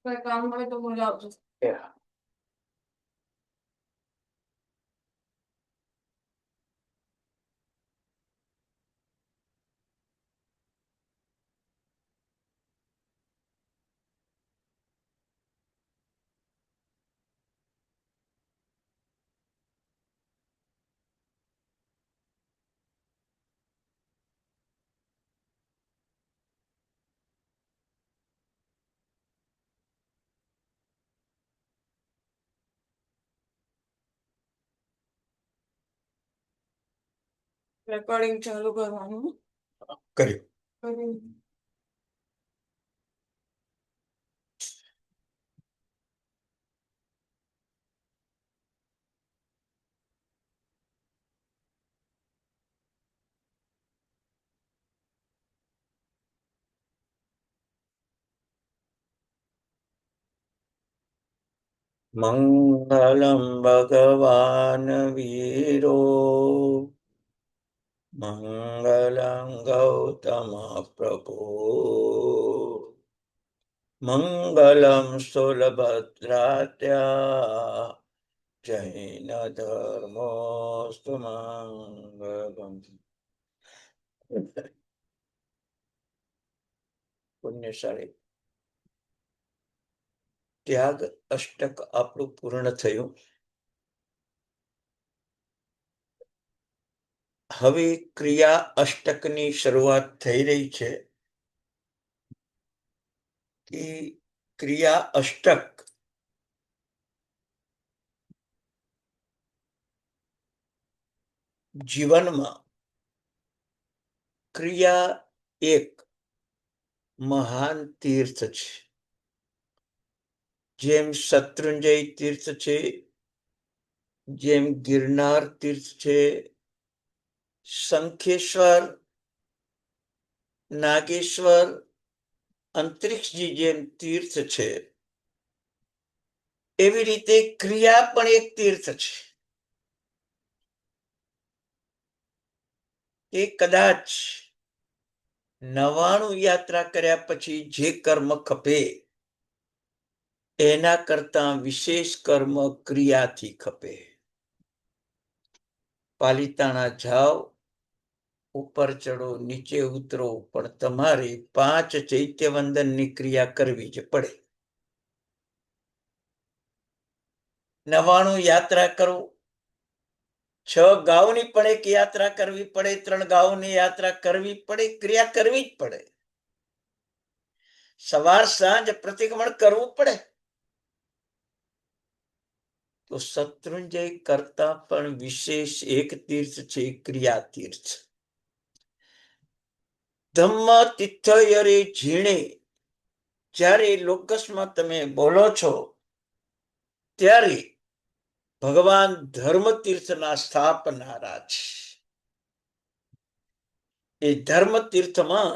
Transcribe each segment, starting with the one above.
કઈ કામ હોય તો બોલાવજો. રેકોર્ડિંગ ચાલુ કરવાનું. કર્યું. કર્યું. મંગલમ ભગવાન વીરો મંગલં ગૌતમ પ્રભુ મંગલમ સુલભદ્રાત્યા જૈન ધર્મોસ્તુ મંગલમ. પુણ્યશાળી ત્યાગ અષ્ટક આપણું પૂર્ણ થયું. હવે ક્રિયા અષ્ટકની શરૂઆત થઈ રહી છે. કે ક્રિયા અષ્ટક જીવનમાં ક્રિયા એક મહાન તીર્થ છે. જેમ શત્રુંજય તીર્થ છે, જેમ ગિરનાર તીર્થ છે, શંખેશ્વર, નાગેશ્વર, અંતરિક્ષજી જેમ તીર્થ છે, એવી રીતે ક્રિયા પણ એક તીર્થ છે. એ કદાચ 99 યાત્રા કર્યા પછી જે કર્મ ખપે એના કરતા વિશેષ કર્મ ક્રિયાથી ખપે. પાલિતાણા જાઓ, ઉપર ચડો, નીચે ઉતરો, પણ તમારે 5 ચૈત્યવંદનની ક્રિયા કરવી જ પડે. 99 યાત્રા કરો, 6 ગાઉની પણ એક યાત્રા કરવી પડે, 3 ગાઉની યાત્રા કરવી પડે, ક્રિયા કરવી જ પડે. સવાર સાંજ પ્રતિક્રમણ કરવું પડે. તો શત્રુંજય કરતા પણ વિશેષ એક તીર્થ છે ક્રિયા તીર્થ. ધમ્મ તિથયરે ઝીણે જ્યારે લોકસમાં તમે બોલો છો ત્યારે ભગવાન ધર્મતીર્થના સ્થાપનારા છે. એ ધર્મ તીર્થમાં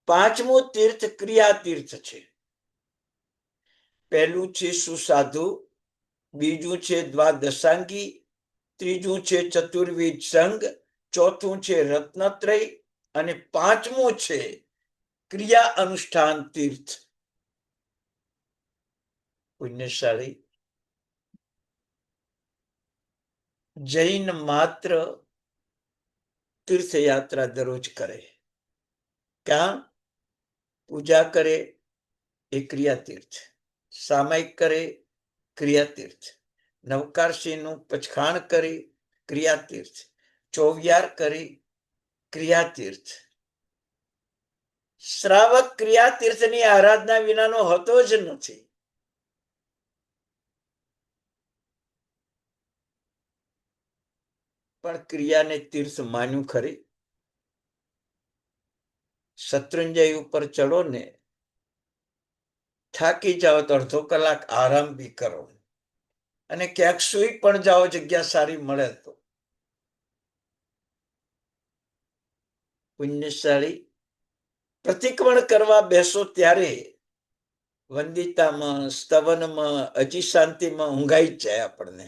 5મું તીર્થ ક્રિયા તીર્થ છે. પહેલું છે સુસાધુ, બીજું છે દ્વાદશાંગી, ત્રીજું છે ચતુર્વિધ સંઘ, ચોથું છે રત્નત્રય અને 5મું છે ક્રિયા અનુષ્ઠાન તીર્થ. પુણ્યશાળી જૈન માત્ર તીર્થયાત્રા દરરોજ કરે. ક્યાં પૂજા કરે એ ક્રિયા તીર્થ, સામાયિક કરે ક્રિયા તીર્થ, નવકારસીનું પચખાણ કરી ક્રિયા તીર્થ, ચોવિયાર કરી ક્રિયા તીર્થ. શ્રાવક ક્રિયા તીર્થની આરાધના વિનાનો હોતો જ નથી. પણ ક્રિયાને તીર્થ માન્યું ખરી? શત્રુંજય ઉપર ચડો ને, થાકી જાઓ તો અડધો કલાક આરામ બી કરો, અને ક્યાંક સુઈ પણ જાઓ જગ્યા સારી મળે તો. પુણ્યશાળી પ્રતિક્રમણ કરવા બેસો ત્યારે વંદિતામાં, સ્તવનમાં, અજી શાંતિમાં ઊંઘાઈ જ જાય આપણને.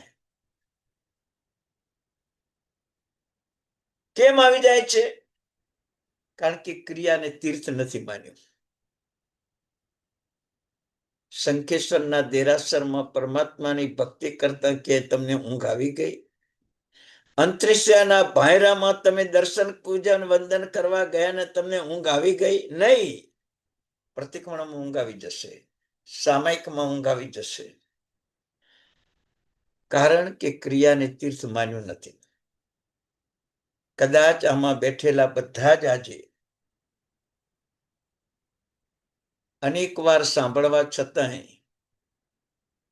કેમ આવી જાય છે? કારણ કે ક્રિયાને તીર્થ નથી માન્યું. શંખેશ્વરના દેરાસરમાં પરમાત્માની ભક્તિ કરતા કે તમને ઊંઘ આવી ગઈ? અંતરિક્ષના ભાયરામાં તમે દર્શન પૂજન વંદન કરવા ગયા ને તમને ઊંઘ આવી ગઈ? નહીં. પ્રતિક્રમણમાં ઊંઘ આવી જશે, સામાયિકમાં ઊંઘ આવી જશે. કારણ કે ક્રિયાને તીર્થ માન્યું નથી. કદાચ આમાં બેઠેલા બધા જ આજે અનેક વાર સાંભળવા છતાંય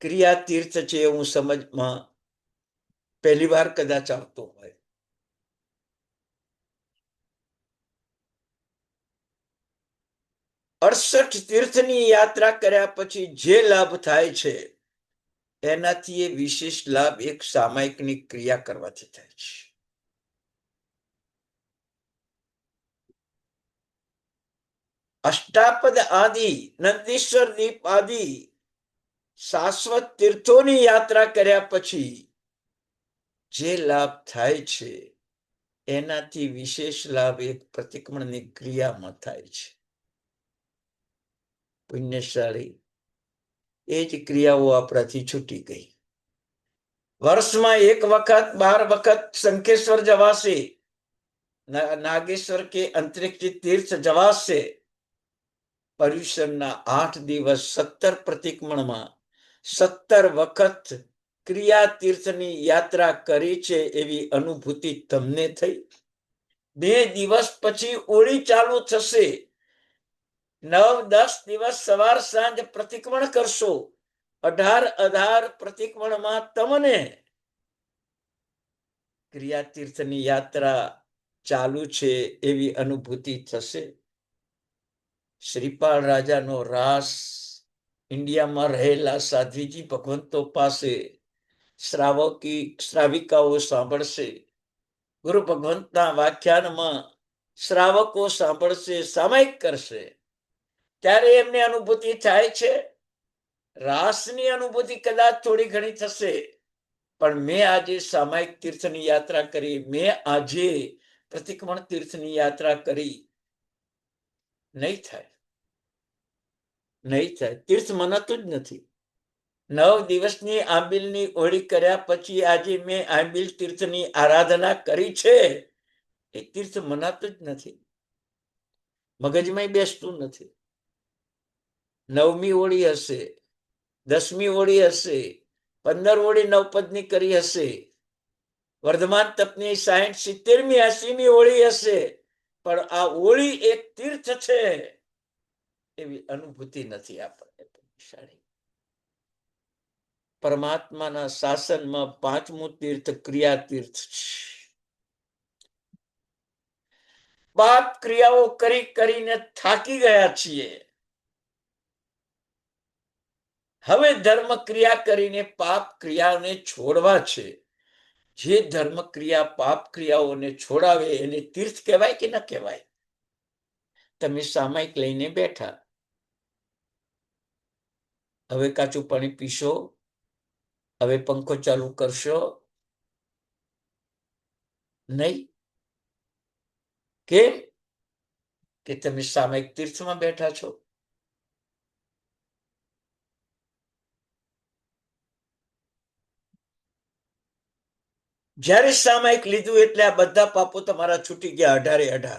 ક્રિયા તીર્થ છે એવું સમજમાં પહેલી વાર કદાચ આવતું હોય. અડસઠ તીર્થની યાત્રા કર્યા પછી જે લાભ થાય છે એનાથી એ વિશેષ લાભ એક સામાયિકની ક્રિયા કરવાથી થાય છે. અષ્ટાપદ આદિ, નંદીશ્વર દીપ આદિ શાશ્વત તીર્થોની યાત્રા કર્યા પછી જે લાભ થાય છે એનાથી વિશેષ લાભ એક પ્રતિક્રમણની ક્રિયામાં થાય છે. પુણ્યશાળી એ જ ક્રિયાઓ આપણાથી છૂટી ગઈ. વર્ષમાં એક વખત 12 વખત શંખેશ્વર જવાશે, નાગેશ્વર કે અંતરિક્ષ તીર્થ જવાશે. પર્યુષણના 8 દિવસ 17 પ્રતિક્રમણમાં 17 વખત ક્રિયા તીર્થની યાત્રા કરી છે એવી અનુભૂતિ તમને થઈ. 2 દિવસ પછી ઓળી ચાલુ થશે. 9-10 દિવસ સવાર સાંજ પ્રતિક્રમણ કરશો. 18 પ્રતિક્રમણમાં તમને ક્રિયા તીર્થની યાત્રા ચાલુ છે એવી અનુભૂતિ થશે. શ્રીપાળ રાજાનો રાસ ઇન્ડિયામાં રહેલા સાધ્વીજી ભગવંતો પાસે શ્રાવિકાઓ સાંભળશે. ગુરુ ભગવંતના વ્યાખ્યાનમાં શ્રાવકો સાંભળશે, સામાયિક કરશે. ત્યારે એમને અનુભૂતિ થાય છે. રાસની અનુભૂતિ કદાચ થોડી ઘણી થશે, પણ મેં આજે સામાયિક તીર્થની યાત્રા કરી, મેં આજે પ્રતિક્રમણ તીર્થની યાત્રા કરી. નહીં થાય, નહીં થાય. તીર્થ મનાતું જ નથી. 9 દિવસની આંબિલની ઓળી કર્યા પછી આજે મેં આંબિલ તીર્થની આરાધના કરી છે, એ તીર્થ મનાતું જ નથી. મગજમાં બેસતું નથી. 9મી ઓળી હશે, 10મી ઓળી હશે, 15 ઓળી નવપદની કરી હશે, વર્ધમાન તપની 60-70મી 80મી ઓળી હશે, પણ આ ઓળી એક તીર્થ છે એવી અનુભૂતિ નથી આપણને. પરમાત્માના શાસનમાં 5મું તીર્થ ક્રિયા તીર્થ છે. પાપ ક્રિયાઓ કરી કરીને થાકી ગયા છીએ. હવે ધર્મ ક્રિયા કરીને પાપ ક્રિયાને છોડવા છે. જે ધર્મ ક્રિયા પાપ ક્રિયાઓને છોડાવે એને તીર્થ કહેવાય કે ન કહેવાય? તમે સામાયિક લઈને બેઠા, હવે કાચું પાણી પીશો, હવે પંખો ચાલુ કરશો નહીં. કેમ કે તમે સામાયિક તીર્થમાં બેઠા છો. જ્યારે સામાયિક લીધું એટલે આ બધા પાપો તમારા છૂટી ગયા.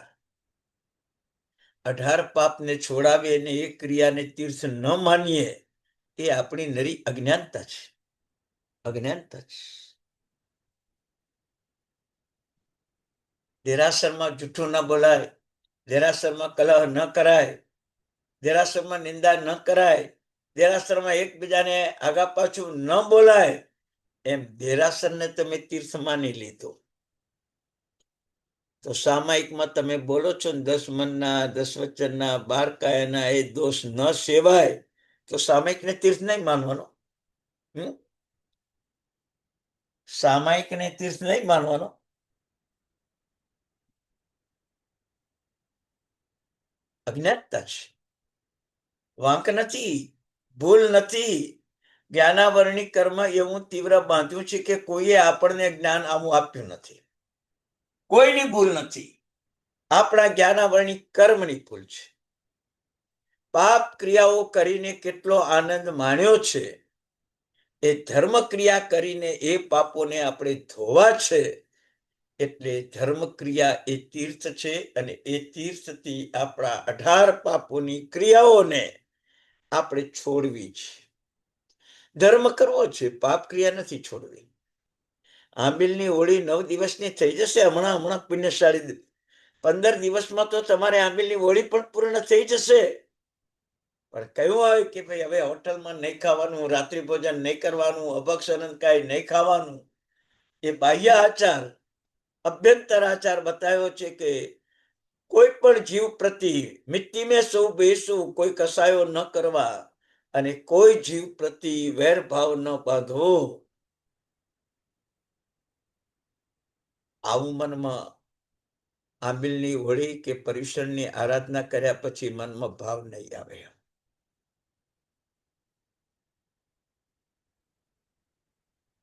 18 પાપને છોડાવે અને એ ક્રિયાને તીર્થ ન માનીએ એ આપણી નરી અજ્ઞાનતા છે. અજ્ઞાનતા છે. દેરાસરમાં જૂઠું ન બોલાય, દેરાસરમાં કલહ ન કરાય, દેરાસરમાં નિંદા ન કરાય, દેરાસરમાં એકબીજાને આગા પાછું ન બોલાય, એમ દેરાસરને તમે તીર્થ માની લીધો. તો સામાયિકમાં તમે બોલો છો ને 10 મનના, 10 વચનના, 12 કાયાના એ દોષ ન સેવાય, તો સામાયિકને તીર્થ નહીં માનવાનો. સામાયિકને તીર્થ નહીં માનવાનો. અજ્ઞાનતા છે. વાંક નથી, ભૂલ નથી. જ્ઞાનાવરણી કર્મ એવું તીવ્ર બાંધ્યું છે કે કોઈએ આપણને જ્ઞાન આવું આપ્યું નથી. કોઈની ભૂલ નથી, આપણા જ્ઞાનાવરણી કર્મની ભૂલ છે. પાપ ક્રિયાઓ કરીને કેટલો આનંદ માણ્યો છે, એ ધર્મ ક્રિયા કરીને એ પાપોને આપણે ધોવા છે. એટલે ધર્મ ક્રિયા એ તીર્થ છે, અને એ તીર્થથી આપણા 18 પાપોની ક્રિયાઓને આપણે છોડવી છે. ધર્મ કરવો છે, પાપ ક્રિયા નથી છોડવી. આંબીલની હોળી 9 દિવસની થઈ જશે. હમણાં પુણ્યશાળી 15 દિવસમાં તો તમારે આંબીલની હોળી પણ પૂર્ણ થઈ જશે. પણ કયું આવે કે ભાઈ હવે હોટલમાં નહીં ખાવાનું, રાત્રિ ભોજન નહીં કરવાનું, અભક્ષનનકાય નહીં ખાવાનું. એ બાહ્ય આચાર, અભ્યંતર આચાર બતાવ્યો છે કે કોઈ પણ જીવ પ્રતિ મિટ્ટી મેં સૌ બેસું, કોઈ કસાયો ન કરવા, અને કોઈ જીવ પ્રતિ વેરભાવ ન બાંધવો. આવું મનમાં આંબીલની હોળી કે પર્યુષણની આરાધના કર્યા પછી મનમાં ભાવ નહીં આવે.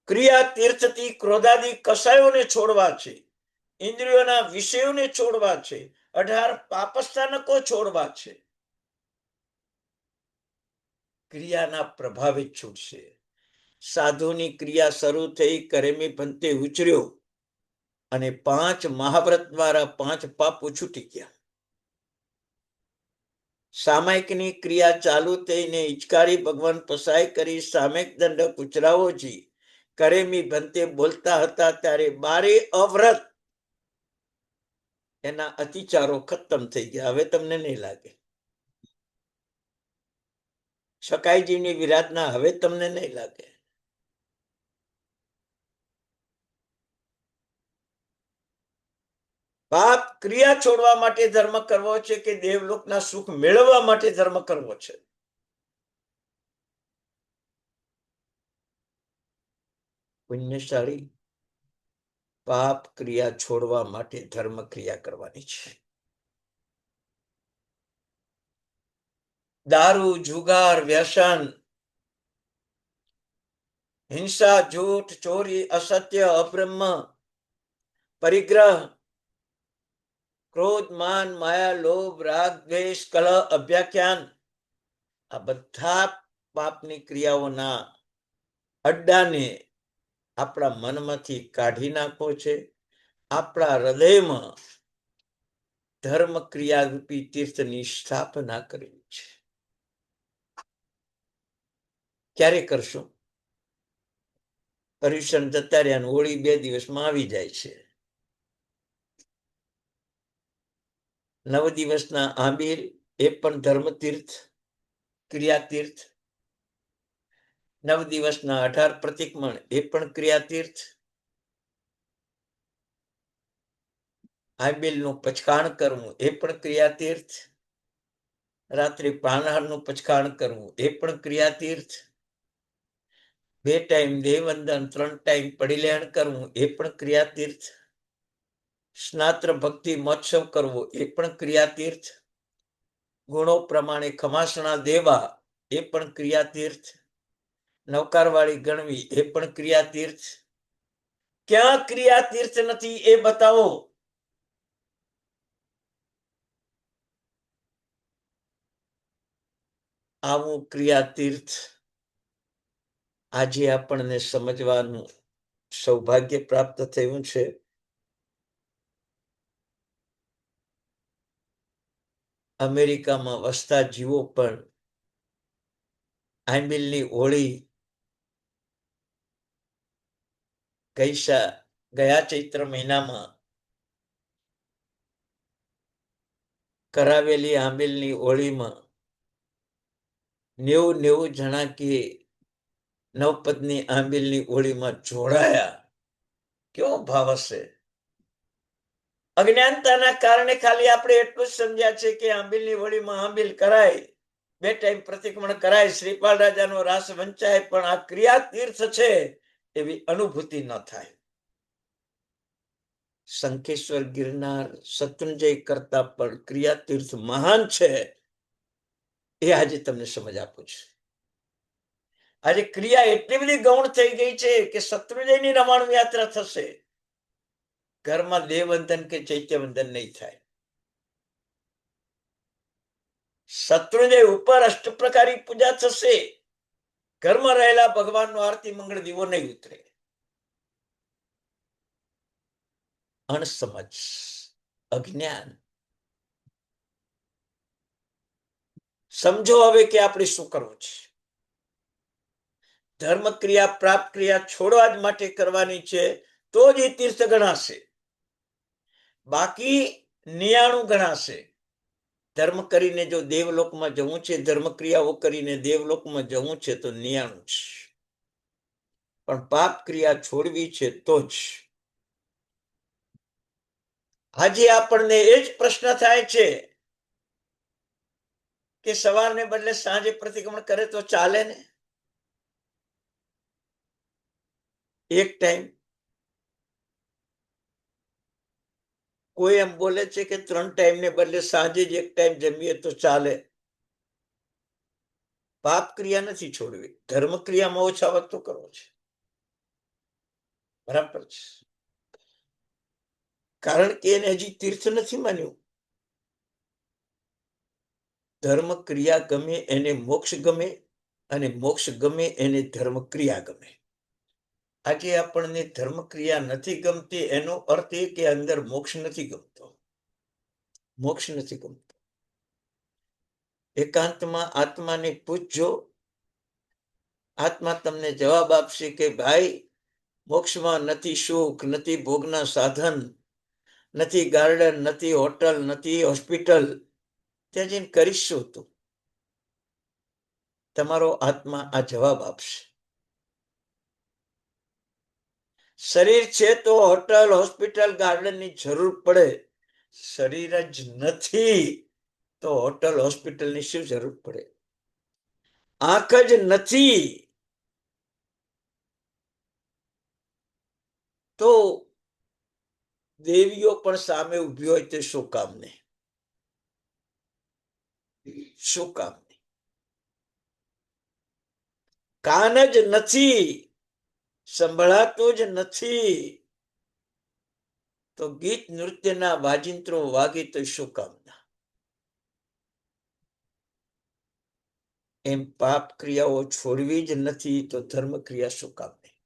ક્રિયા તીર્થથી ક્રોધાદી કસાયોને છોડવા છે, ઇન્દ્રિયોના વિષયોને છોડવા છે, 18 પાપસ્થાનકો છોડવા છે. ક્રિયાના પ્રભાવે છૂટશે. સાધુની ક્રિયા શરૂ થઈ, કરેમી પંથે ઉચર્યો, અને 5 મહાવ્રત દ્વારા 5 પાપો છૂટી ગયા. સામાયિકની ક્રિયા ચાલુ થઈને હિચકારી ભગવાન પસાય કરી સામયિક દંડક ઉચરાવોજી કરેમી ભંતે બોલતા હતા, ત્યારે 12 અવ્રત એના અતિચારો ખતમ થઈ ગયા. હવે તમને નહીં લાગે. સકાઈજીની વિરાધના હવે તમને નહીં લાગે. પાપ ક્રિયા છોડવા માટે ધર્મ કરવો છે કે દેવલોકના સુખ મેળવવા માટે ધર્મ કરવો છે? પુણ્યશાળી પાપ ક્રિયા છોડવા માટે ધર્મ ક્રિયા કરવાની છે. દારૂ, જુગાર, વ્યસન, હિંસા, જૂઠ, ચોરી, અસત્ય, અબ્રહ્મ, પરિગ્રહ, ક્રોધ, માન, માયા, લોભ, રાગ, દ્વેષ, કલહ, અભ્યાખ્યાન, આ બધા પાપની ક્રિયાઓના અડ્ડાને આપણા મનમાંથી કાઢી નાખવો છે. આપણા હૃદયમાં ધર્મ ક્રિયા રૂપી તીર્થની સ્થાપના કરવી છે. ક્યારે કરશું? પર્યુષણ જતા રહ્યા, હોળી 2 દિવસમાં આવી જાય છે. 9 દિવસના આંબીલ એ પણ ધર્મ તીર્થ, ક્રિયા તીર્થ. 9 દિવસના 18 પ્રતિક્રમણ એ પણ ક્રિયા તીર્થ. આંબીલનું પચકાણ કરવું એ પણ ક્રિયા તીર્થ. રાત્રે પાનહારનું પચકાણ કરવું એ પણ ક્રિયા તીર્થ. 2 ટાઈમ દેવવંદન, 3 ટાઈમ પડીલેણ કરવું એ પણ ક્રિયા તીર્થ. સ્નાત્ર ભક્તિ મહોત્સવ કરવો એ પણ ક્રિયા તીર્થ. ગુણો પ્રમાણે ખમાસણા દેવા એ પણ ક્રિયા તીર્થ. નવકારવાળી ગણવી એ પણ ક્રિયા તીર્થ. ક્યાં ક્રિયા તીર્થ નથી એ બતાવો. આવું ક્રિયા તીર્થ આજે આપણને સમજવાનું સૌભાગ્ય પ્રાપ્ત થયું છે. અમેરિકામાં વસતા જીવો પણ આંબીલની હોળી ગયા ચૈત્ર મહિનામાં કરાવેલી આંબીલની હોળીમાં 90 જણા કે નવપદની આંબીલની હોળીમાં જોડાયા. કેવો ભાવ હશે! અજ્ઞાનતાના કારણે ખાલી આપણે એટલું જ સમજ્યા છે કે આંબીલની હોળીમાં આંબીલ કરાય, 2 ટાઈમ પ્રતિક્રમણ કરાય, શ્રીપાલ રાજાનો રાસ વંચાય, પણ આ ક્રિયા તીર્થ છે એવી અનુભૂતિ ન થાય. શંખેશ્વર, ગિરનાર, શત્રુંજય કરતા પણ ક્રિયા તીર્થ મહાન છે. એ આજે તમને સમજ આપું છું. આજે ક્રિયા એટલી બધી ગૌણ થઈ ગઈ છે કે શત્રુંજયની રમાણુ યાત્રા થશે, ઘરમાં દેવવંદન કે ચૈત્યવંદન નહીં થાય. શત્રુંજય ઉપર અષ્ટપ્રકારી પૂજા થશે, ઘરમાં રહેલા ભગવાનનો આરતી મંગળ દીવો નહીં ઉતરે. અણસમજ, અજ્ઞાન. સમજો હવે કે આપણે શું કરવું છે. ધર્મ ક્રિયા પ્રાપ્ત ક્રિયા છોડવા જ માટે કરવાની છે, તો જ એ તીર્થ ગણાશે. બાકી 99 ગણાશે. ધર્મ કરીને જો દેવલોકમાં જવું છે, ધર્મ ક્રિયાઓ કરીને દેવલોકમાં જવું છે તો 99 છે. પણ પાપ ક્રિયા છોડવી છે તો જ. આજે આપણને એ જ પ્રશ્ન થાય છે કે સવારને બદલે સાંજે પ્રતિક્રમણ કરે તો ચાલે ને. એક ટાઈમ. કોઈ એમ બોલે છે કે 3 ટાઈમને બદલે સાંજે જ એક ટાઈમ જમીએ તો ચાલે. પાપ ક્રિયા નથી છોડવી, ધર્મ ક્રિયામાં ઓછા વખતો કરવો છે. બરાબર છે. કારણ કે એને હજી તીર્થ નથી માન્યું. ધર્મ ક્રિયા ગમે એને મોક્ષ ગમે, અને મોક્ષ ગમે એને ધર્મ ક્રિયા ગમે. આજે આપણને ધર્મ ક્રિયા નથી ગમતી, એનો અર્થ એ કે અંદર મોક્ષ નથી ગમતો. મોક્ષ નથી ગમતો. એકાંતમાં આત્માને પૂછજો, આત્મા તમને જવાબ આપશે કે ભાઈ, મોક્ષમાં નથી સુખ, નથી ભોગના સાધન, નથી ગાર્ડન, નથી હોટલ, નથી હોસ્પિટલ. ત્યાં જઈને કરીશું તું. તમારો આત્મા આ જવાબ આપશે. શરીર છે તો હોટલ, હોસ્પિટલ, ગાર્ડનની જરૂર પડે. શરીર જ નથી તો હોટલ, હોસ્પિટલની શું જરૂર પડે? આંખ જ નથી તો દેવીઓ પણ સામે ઉભી હોય તે શું કામને? શું કામને? કાન જ નથી, સંભળાતું જ નથી તો ગીત નૃત્યના વાજિંત્રો વાગે તો શું કામના? એમ પાપ ક્રિયાઓ છોડવી જ નથી તો ધર્મ ક્રિયા શું કામની?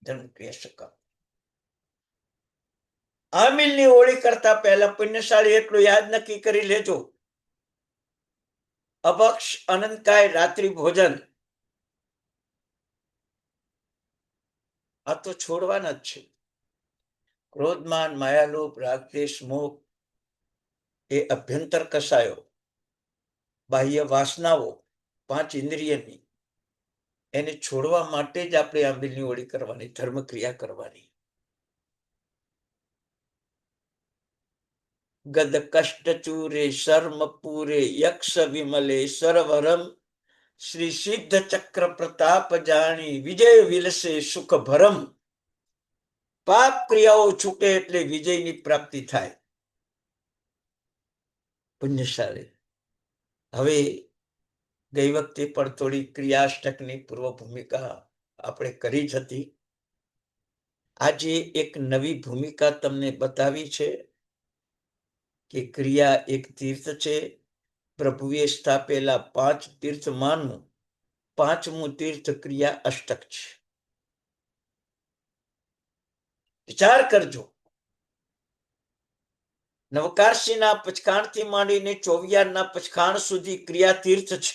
ધર્મ ક્રિયા શું કામ? આમિલની હોળી કરતા પહેલા પુણ્યશાળી એટલું યાદ નક્કી કરી લેજો, અભક્ષ અનંતકાય રાત્રિ ભોજન આ તો છોડવાના જ છે. ક્રોધમાન, માયાલોભ, રાગદ્વેષ, મોહ એ અભ્યંતર કસાયો, બાહ્ય વાસનાઓ 5 ઇન્દ્રિયની, એને છોડવા માટે જ આપણે આંબીલની હોળી કરવાની, ધર્મ ક્રિયા કરવાની. ગદ કષ્ટ ચૂરે શર્મ પૂરે યક્ષ વિમલે સરવરમ શ્રી સિદ્ધ ચક્ર પ્રતાપ જાણી વિજય વિલસે સુખ ભરમ. પાપ ક્રિયાઓ છૂટે એટલે વિજયની પ્રાપ્તિ થાય. પુણ્યશાળી. હવે ગઈ વખતે પણ થોડી ક્રિયાષ્ટકની પૂર્વ ભૂમિકા આપણે કરી જ હતી. આજે એક નવી ભૂમિકા તમને બતાવી છે કે ક્રિયા એક તીર્થ છે. પ્રભુએ સ્થાપેલા 5 તીર્થમાંનું 5મું તીર્થ ક્રિયા અષ્ટક છે. વિચાર કરજો. નવકારસીના પચખાણથી માંડીને ચોવિયારના પચખાણ સુધી ક્રિયા તીર્થ છે.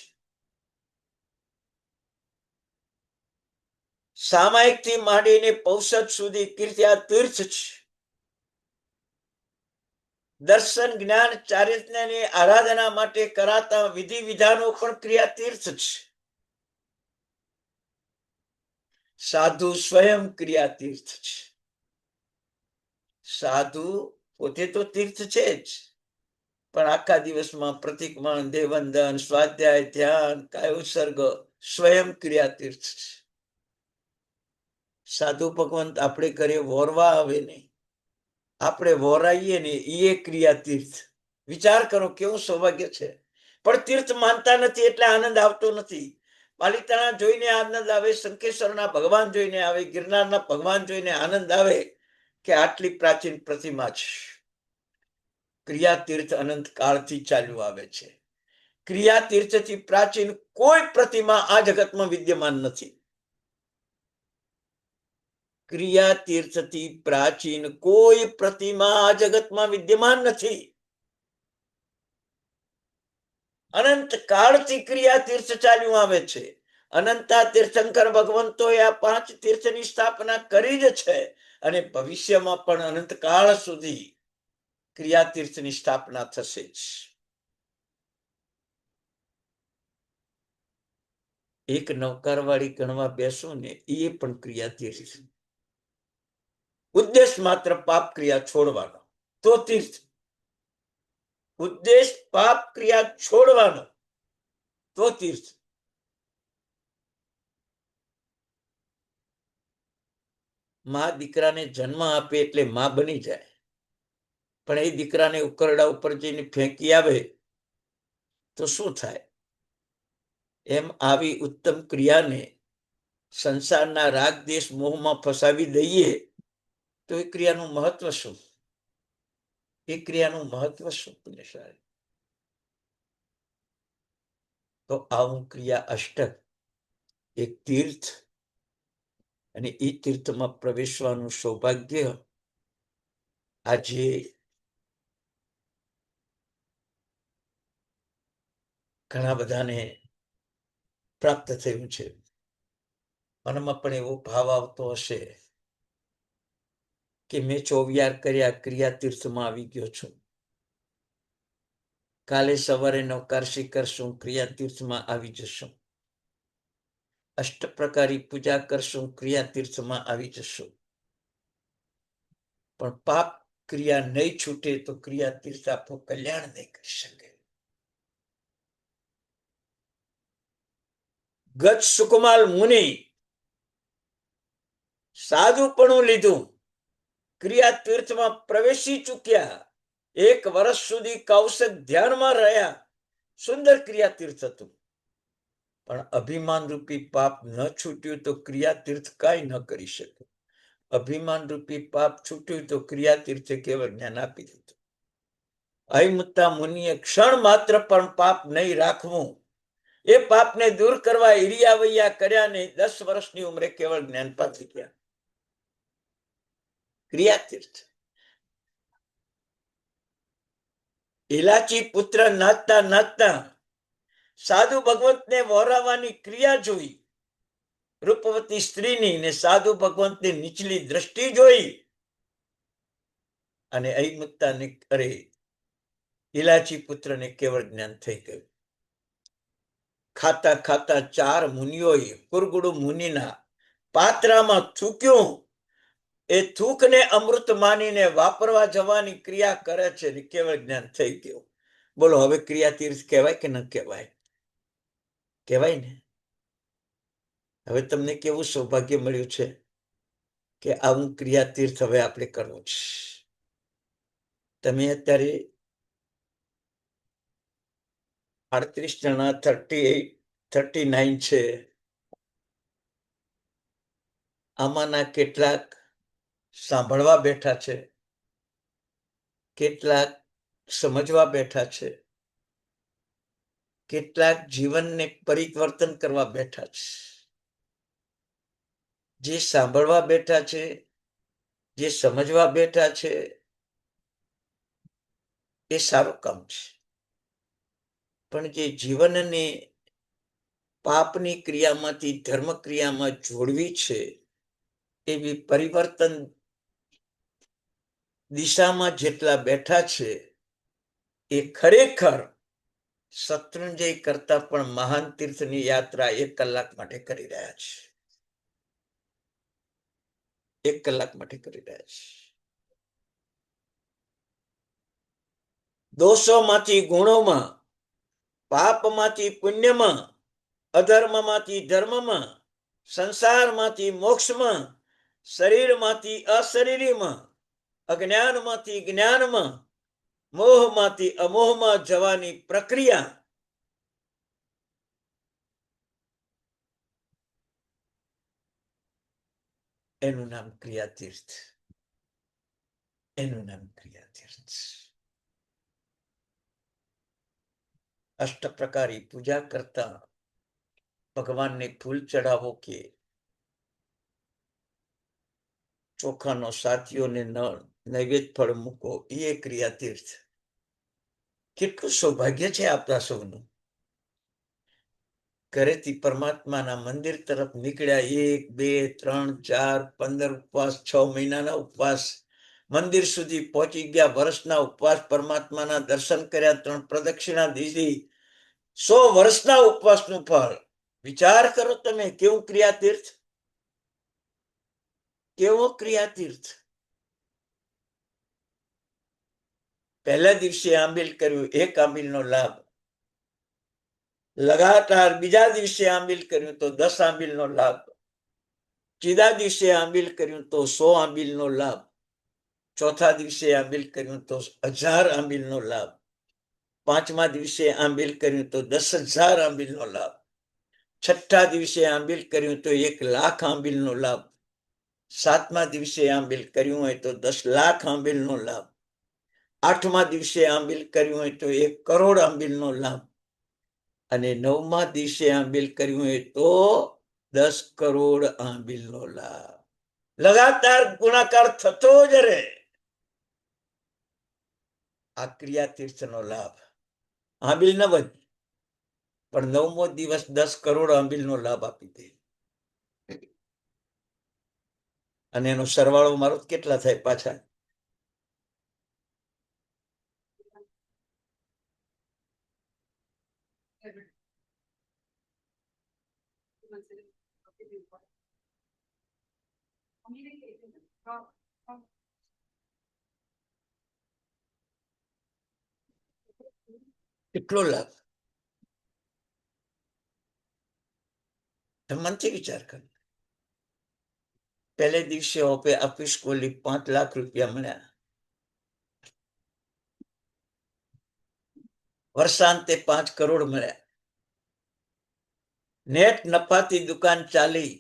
સામાયિકથી માંડીને પૌષદ સુધી ક્રિયા તીર્થ છે. દર્શન, જ્ઞાન, ચારિત્ર્યની આરાધના માટે કરાતા વિધિ વિધાનો પણ ક્રિયા તીર્થ છે. સાધુ સ્વયં ક્રિયા તીર્થ છે. સાધુ પોતે તો તીર્થ છે જ, પણ આખા દિવસમાં પ્રતિક્રમણ, દેવવંદન, સ્વાધ્યાય, ધ્યાન, કાય ઉત્સર્ગ સ્વયં ક્રિયા તીર્થ છે. સાધુ ભગવંત આપણે ઘરે વોરવા આવે ને, આપણે વોરાઈએ ને એ ક્રિયા તીર્થ. વિચાર કરો કેવું સૌભાગ્ય છે. પણ તીર્થ માનતા નથી એટલે આનંદ આવતો નથી. પાલિતાણા જોઈને આનંદ આવે, શંખેશ્વરના ભગવાન જોઈને આવે, ગિરનારના ભગવાન જોઈને આનંદ આવે કે આટલી પ્રાચીન પ્રતિમા છે. ક્રિયા તીર્થ અનંત કાળથી ચાલ્યું આવે છે. ક્રિયા તીર્થથી પ્રાચીન કોઈ પ્રતિમા આ જગતમાં વિદ્યમાન નથી. ક્રિયા તીર્થથી પ્રાચીન કોઈ પ્રતિમા આ જગતમાં વિદ્યમાન નથી. અનંત કાળથી ક્રિયા તીર્થ ચાલ્યું આવે છે. અનંતા તીર્થંકર ભગવંતોએ આ 5 તીર્થની સ્થાપના કરી જ છે અને ભવિષ્યમાં પણ અનંત કાળ સુધી ક્રિયા તીર્થની સ્થાપના થશે જ. એક નૌકારવાળી ગણવા બેસો ને એ પણ ક્રિયા તીર્થ. ઉદ્દેશ માત્ર પાપ ક્રિયા છોડવાનો તો તીર્થ. ઉદ્દેશ પાપ ક્રિયા છોડવાનો તો તીર્થ. માં દીકરાને જન્મ આપે એટલે માં બની જાય, પણ એ દીકરાને ઉકરડા ઉપર જઈને ફેંકી આવે તો શું થાય? એમ આવી ઉત્તમ ક્રિયાને સંસારના રાગ દેશ મોહમાં ફસાવી દઈએ તો એ ક્રિયાનું મહત્વ શું? એ ક્રિયાનું મહત્વ શું? પુણ્યશાળી. તો આવું ક્રિયા અષ્ટક એક તીર્થ, અને એ તીર્થમાં પ્રવેશવાનું સૌભાગ્ય આજે ઘણા બધાને પ્રાપ્ત થયું છે. મનમાં પણ એવો ભાવ આવતો હશે કે મેં ચોવિયાર કર્યા, ક્રિયા તીર્થમાં આવી ગયો છું. કાલે સવારે નવકારશી કરશું, ક્રિયા તીર્થમાં આવી જશું. અષ્ટ પ્રકારી પૂજા કરશું, ક્રિયા તીર્થમાં આવી જશું. પણ પાપ ક્રિયા નહીં છૂટે તો ક્રિયા તીર્થ આપણું કલ્યાણ નહીં કરી શકે. ગત સુકુમાલ મુનિ સાધુપણું લીધું, ક્રિયા તીર્થમાં પ્રવેશી ચૂક્યા. 1 વર્ષ સુધી કૌશિક ધ્યાનમાં રહ્યા. સુંદર ક્રિયા તીર્થ હતું, પણ અભિમાન રૂપી પાપ ન છૂટ્યું તો ક્રિયા તીર્થ કાંઈ ન કરી શકે. અભિમાન રૂપી પાપ છૂટ્યું તો ક્રિયા તીર્થે કેવળ જ્ઞાન આપી દીધું. અહિમુત્તા મુનિએ ક્ષણ માત્ર પણ પાપ નહીં રાખવું, એ પાપને દૂર કરવા ઈરિયાવૈયા કર્યા ને 10 વર્ષની ઉંમરે કેવળ જ્ઞાન પામી ગયા. ક્રિયા તીર્થ. ઇલાચી પુત્ર નાચતા નાચતા સાધુ ભગવંતને વહોરાવાની ક્રિયા જોઈ. રૂપવતી સ્ત્રીની ને સાધુ ભગવંતની નીચલી દ્રષ્ટિ જોઈ અને અહિમુત્તાને ઇલાચી પુત્રને કેવળ જ્ઞાન થઈ ગયું. ખાતા ખાતા 4 મુનિઓએ કુરગુડુ મુનિના પાત્રામાં થૂક્યું. એ થૂકને અમૃત માનીને વાપરવા જવાની ક્રિયા કરે છે ને કેવળ જ્ઞાન થઈ ગયું. બોલો, હવે ક્રિયા તીર્થ કહેવાય કે ન કહેવાય? કહેવાય ને. હવે તમને કેવું સૌભાગ્ય મળ્યું છે કે આવું ક્રિયા તીર્થ હવે આપણે કરવું છે. તમે અત્યારે 38 જણા, 38, 39 છે. આમાંના કેટલાક સાંભળવા બેઠા છે, કેટલાક સમજવા બેઠા છે, કેટલાક જીવનને પરિવર્તન કરવા બેઠા છે. જે સાંભળવા બેઠા છે, જે સમજવા બેઠા છે, એ સારું કામ છે. પણ જે જીવનને પાપની ક્રિયામાંથી ધર્મ ક્રિયામાં જોડવી છે, એવી પરિવર્તન દિશામાં જેટલા બેઠા છે, એ ખરેખર શત્રુંજય કરતા પણ મહાન તીર્થની યાત્રા 1 કલાક માટે કરી રહ્યા છે. 1 કલાક માટે કરી રહ્યા છે. દોષોમાંથી ગુણોમાં, પાપમાંથી પુણ્યમાં, અધર્મમાંથી ધર્મમાં, સંસારમાંથી મોક્ષમાં, શરીરમાંથી અશરીરીમાં, અજ્ઞાનમાંથી જ્ઞાનમાં, મોહમાંથી અમોહમાં જવાની પ્રક્રિયા, એનું નામ ક્રિયા તીર્થ. એનું નામ ક્રિયા તીર્થ. અષ્ટ પ્રકારી પૂજા કરતા ભગવાનને ફૂલ ચડાવો કે ચોખાનો સાથીઓને નૈવેદ્ય ફળ મૂકો એ ક્રિયા તીર્થ. કેટલું સૌભાગ્ય છે આપણા સૌનું. ઘરેથી પરમાત્માના મંદિર તરફ નીકળ્યા 1, 2, 3, 4, 15 ઉપવાસ, 6 મહિનાના ઉપવાસ, મંદિર સુધી પહોંચી ગયા, વર્ષના ઉપવાસ, પરમાત્માના દર્શન કર્યા, 3 પ્રદક્ષિણા દીધી, 100 વર્ષના ઉપવાસનું ફળ. વિચાર કરો તમે, કેવું ક્રિયાતીર્થ, કેવો ક્રિયાતીર્થ. પહેલા દિવસે આંબીલ કર્યું, 1 આંબીલનો લાભ. લગાતાર બીજા દિવસે આંબીલ કર્યું તો 10 આંબીલનો લાભ. ત્રીજા દિવસે આંબીલ કર્યું તો 100 આંબીલનો લાભ. ચોથા દિવસે આંબીલ કર્યું તો 1000 આંબીલનો લાભ. પાંચમા દિવસે આંબીલ કર્યું તો 10,000 આંબીલનો લાભ. છઠ્ઠા દિવસે આંબીલ કર્યું તો 1,00,000 આંબીલનો લાભ. સાતમા દિવસે આંબીલ કર્યું હોય તો 10 લાખ આંબીલનો લાભ. આઠમા દિવસે આંબીલ કર્યું હોય તો 1 કરોડ આંબીલનો લાભ. અને 9મા દિવસે આંબીલ કર્યું હોય તો 10 કરોડ આંબીલનો લાભ. લગાતાર ગુણાકાર થતો જ રહે. આ ક્રિયા તીર્થનો લાભ. આંબીલ ન બને પણ 9મો દિવસ 10 કરોડ આંબીલનો લાભ આપી દે. અને એનો સરવાળો મારો કેટલા થાય પાછા? કેટલો લાભ? મનથી વિચાર કર. પહેલે દિવસે ઓફિસ ખોલી, 5 લાખ રૂપિયા મળ્યા. વર્ષાંતે 5 કરોડ મળ્યા. નેટ નફાથી દુકાન ચાલી,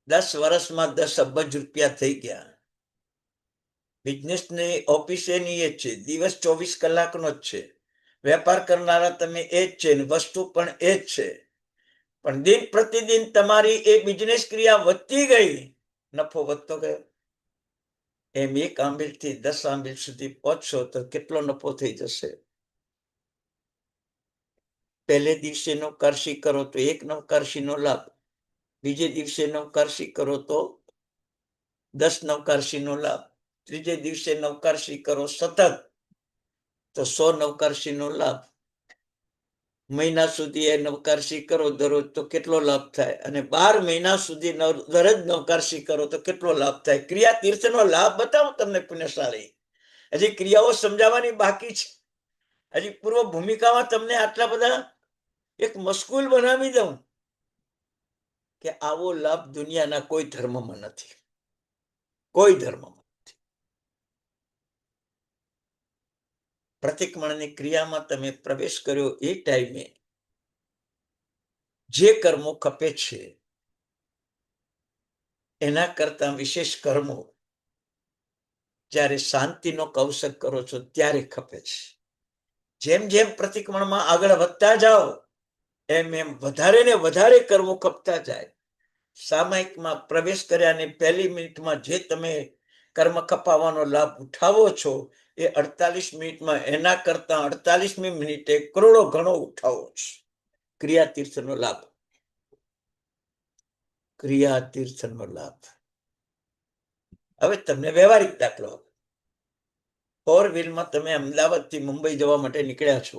10 વર્ષમાં 10 અબજ રૂપિયા થઈ ગયા. બિઝનેસની ઓફિસેની એ છે, દિવસ 24 કલાકનો જ છે. વેપાર કરનારા તમે એ જ છે, વસ્તુ પણ એ જ છે. પણ દિન પ્રતિદિન તમારી એ બિઝનેસ ક્રિયા વધતી ગઈ, નફો વધતો ગયો. એમ 1 આંબીલથી 10 આંબીલ સુધી પહોંચશો તો કેટલો નફો થઈ જશે? પહેલે દિવસે નવકારશી કરો તો 1 નવકારશીનો લાભ. બીજે દિવસે નવકારશી કરો તો 10 નવકારશીનો લાભ. ત્રીજે દિવસે નવકારશી કરો સતત તો 100 નવકારશીનો લાભ. મહિના સુધી એ નવકારશી કરો દરરોજ તો કેટલો લાભ થાય? અને 12 મહિના સુધી દરરોજ નવકારશી કરો તો કેટલો લાભ થાય? ક્રિયા તીર્થનો લાભ બતાવો તમને પુણ્યશાળી. હજી ક્રિયાઓ સમજાવવાની બાકી છે. હજી પૂર્વ ભૂમિકામાં તમને આટલા બધા એક મશગુલ બનાવી દઉં કે આવો લાભ દુનિયાના કોઈ ધર્મમાં નથી. કોઈ ધર્મમાં. પ્રતિક્રમણની ક્રિયામાં તમે પ્રવેશ કર્યો એ ટાઈમે જે કર્મો ખપે છે એના કરતા વિશેષ કર્મો જ્યારે શાંતિનો કૌશક કરો છો ત્યારે ખપે છે. જેમ જેમ પ્રતિક્રમણમાં આગળ વધતા જાઓ એમ એમ વધારે ને વધારે કર્મો ખપતા જાય. સામાયિકમાં પ્રવેશ કર્યાની પહેલી મિનિટમાં જે તમે કર્મ કપાવવાનો લાભ ઉઠાવો છો એ 48 મિનિટમાં એના કરતા 48મી મિનિટે કરોડો ગણો ઉઠાવો છો. ક્રિયા તીર્થનો લાભ. ક્રિયા તીર્થનો લાભ. હવે તમને વ્યવહારિક દાખલો. 4 વ્હીલમાં તમે અમદાવાદથી મુંબઈ જવા માટે નીકળ્યા છો.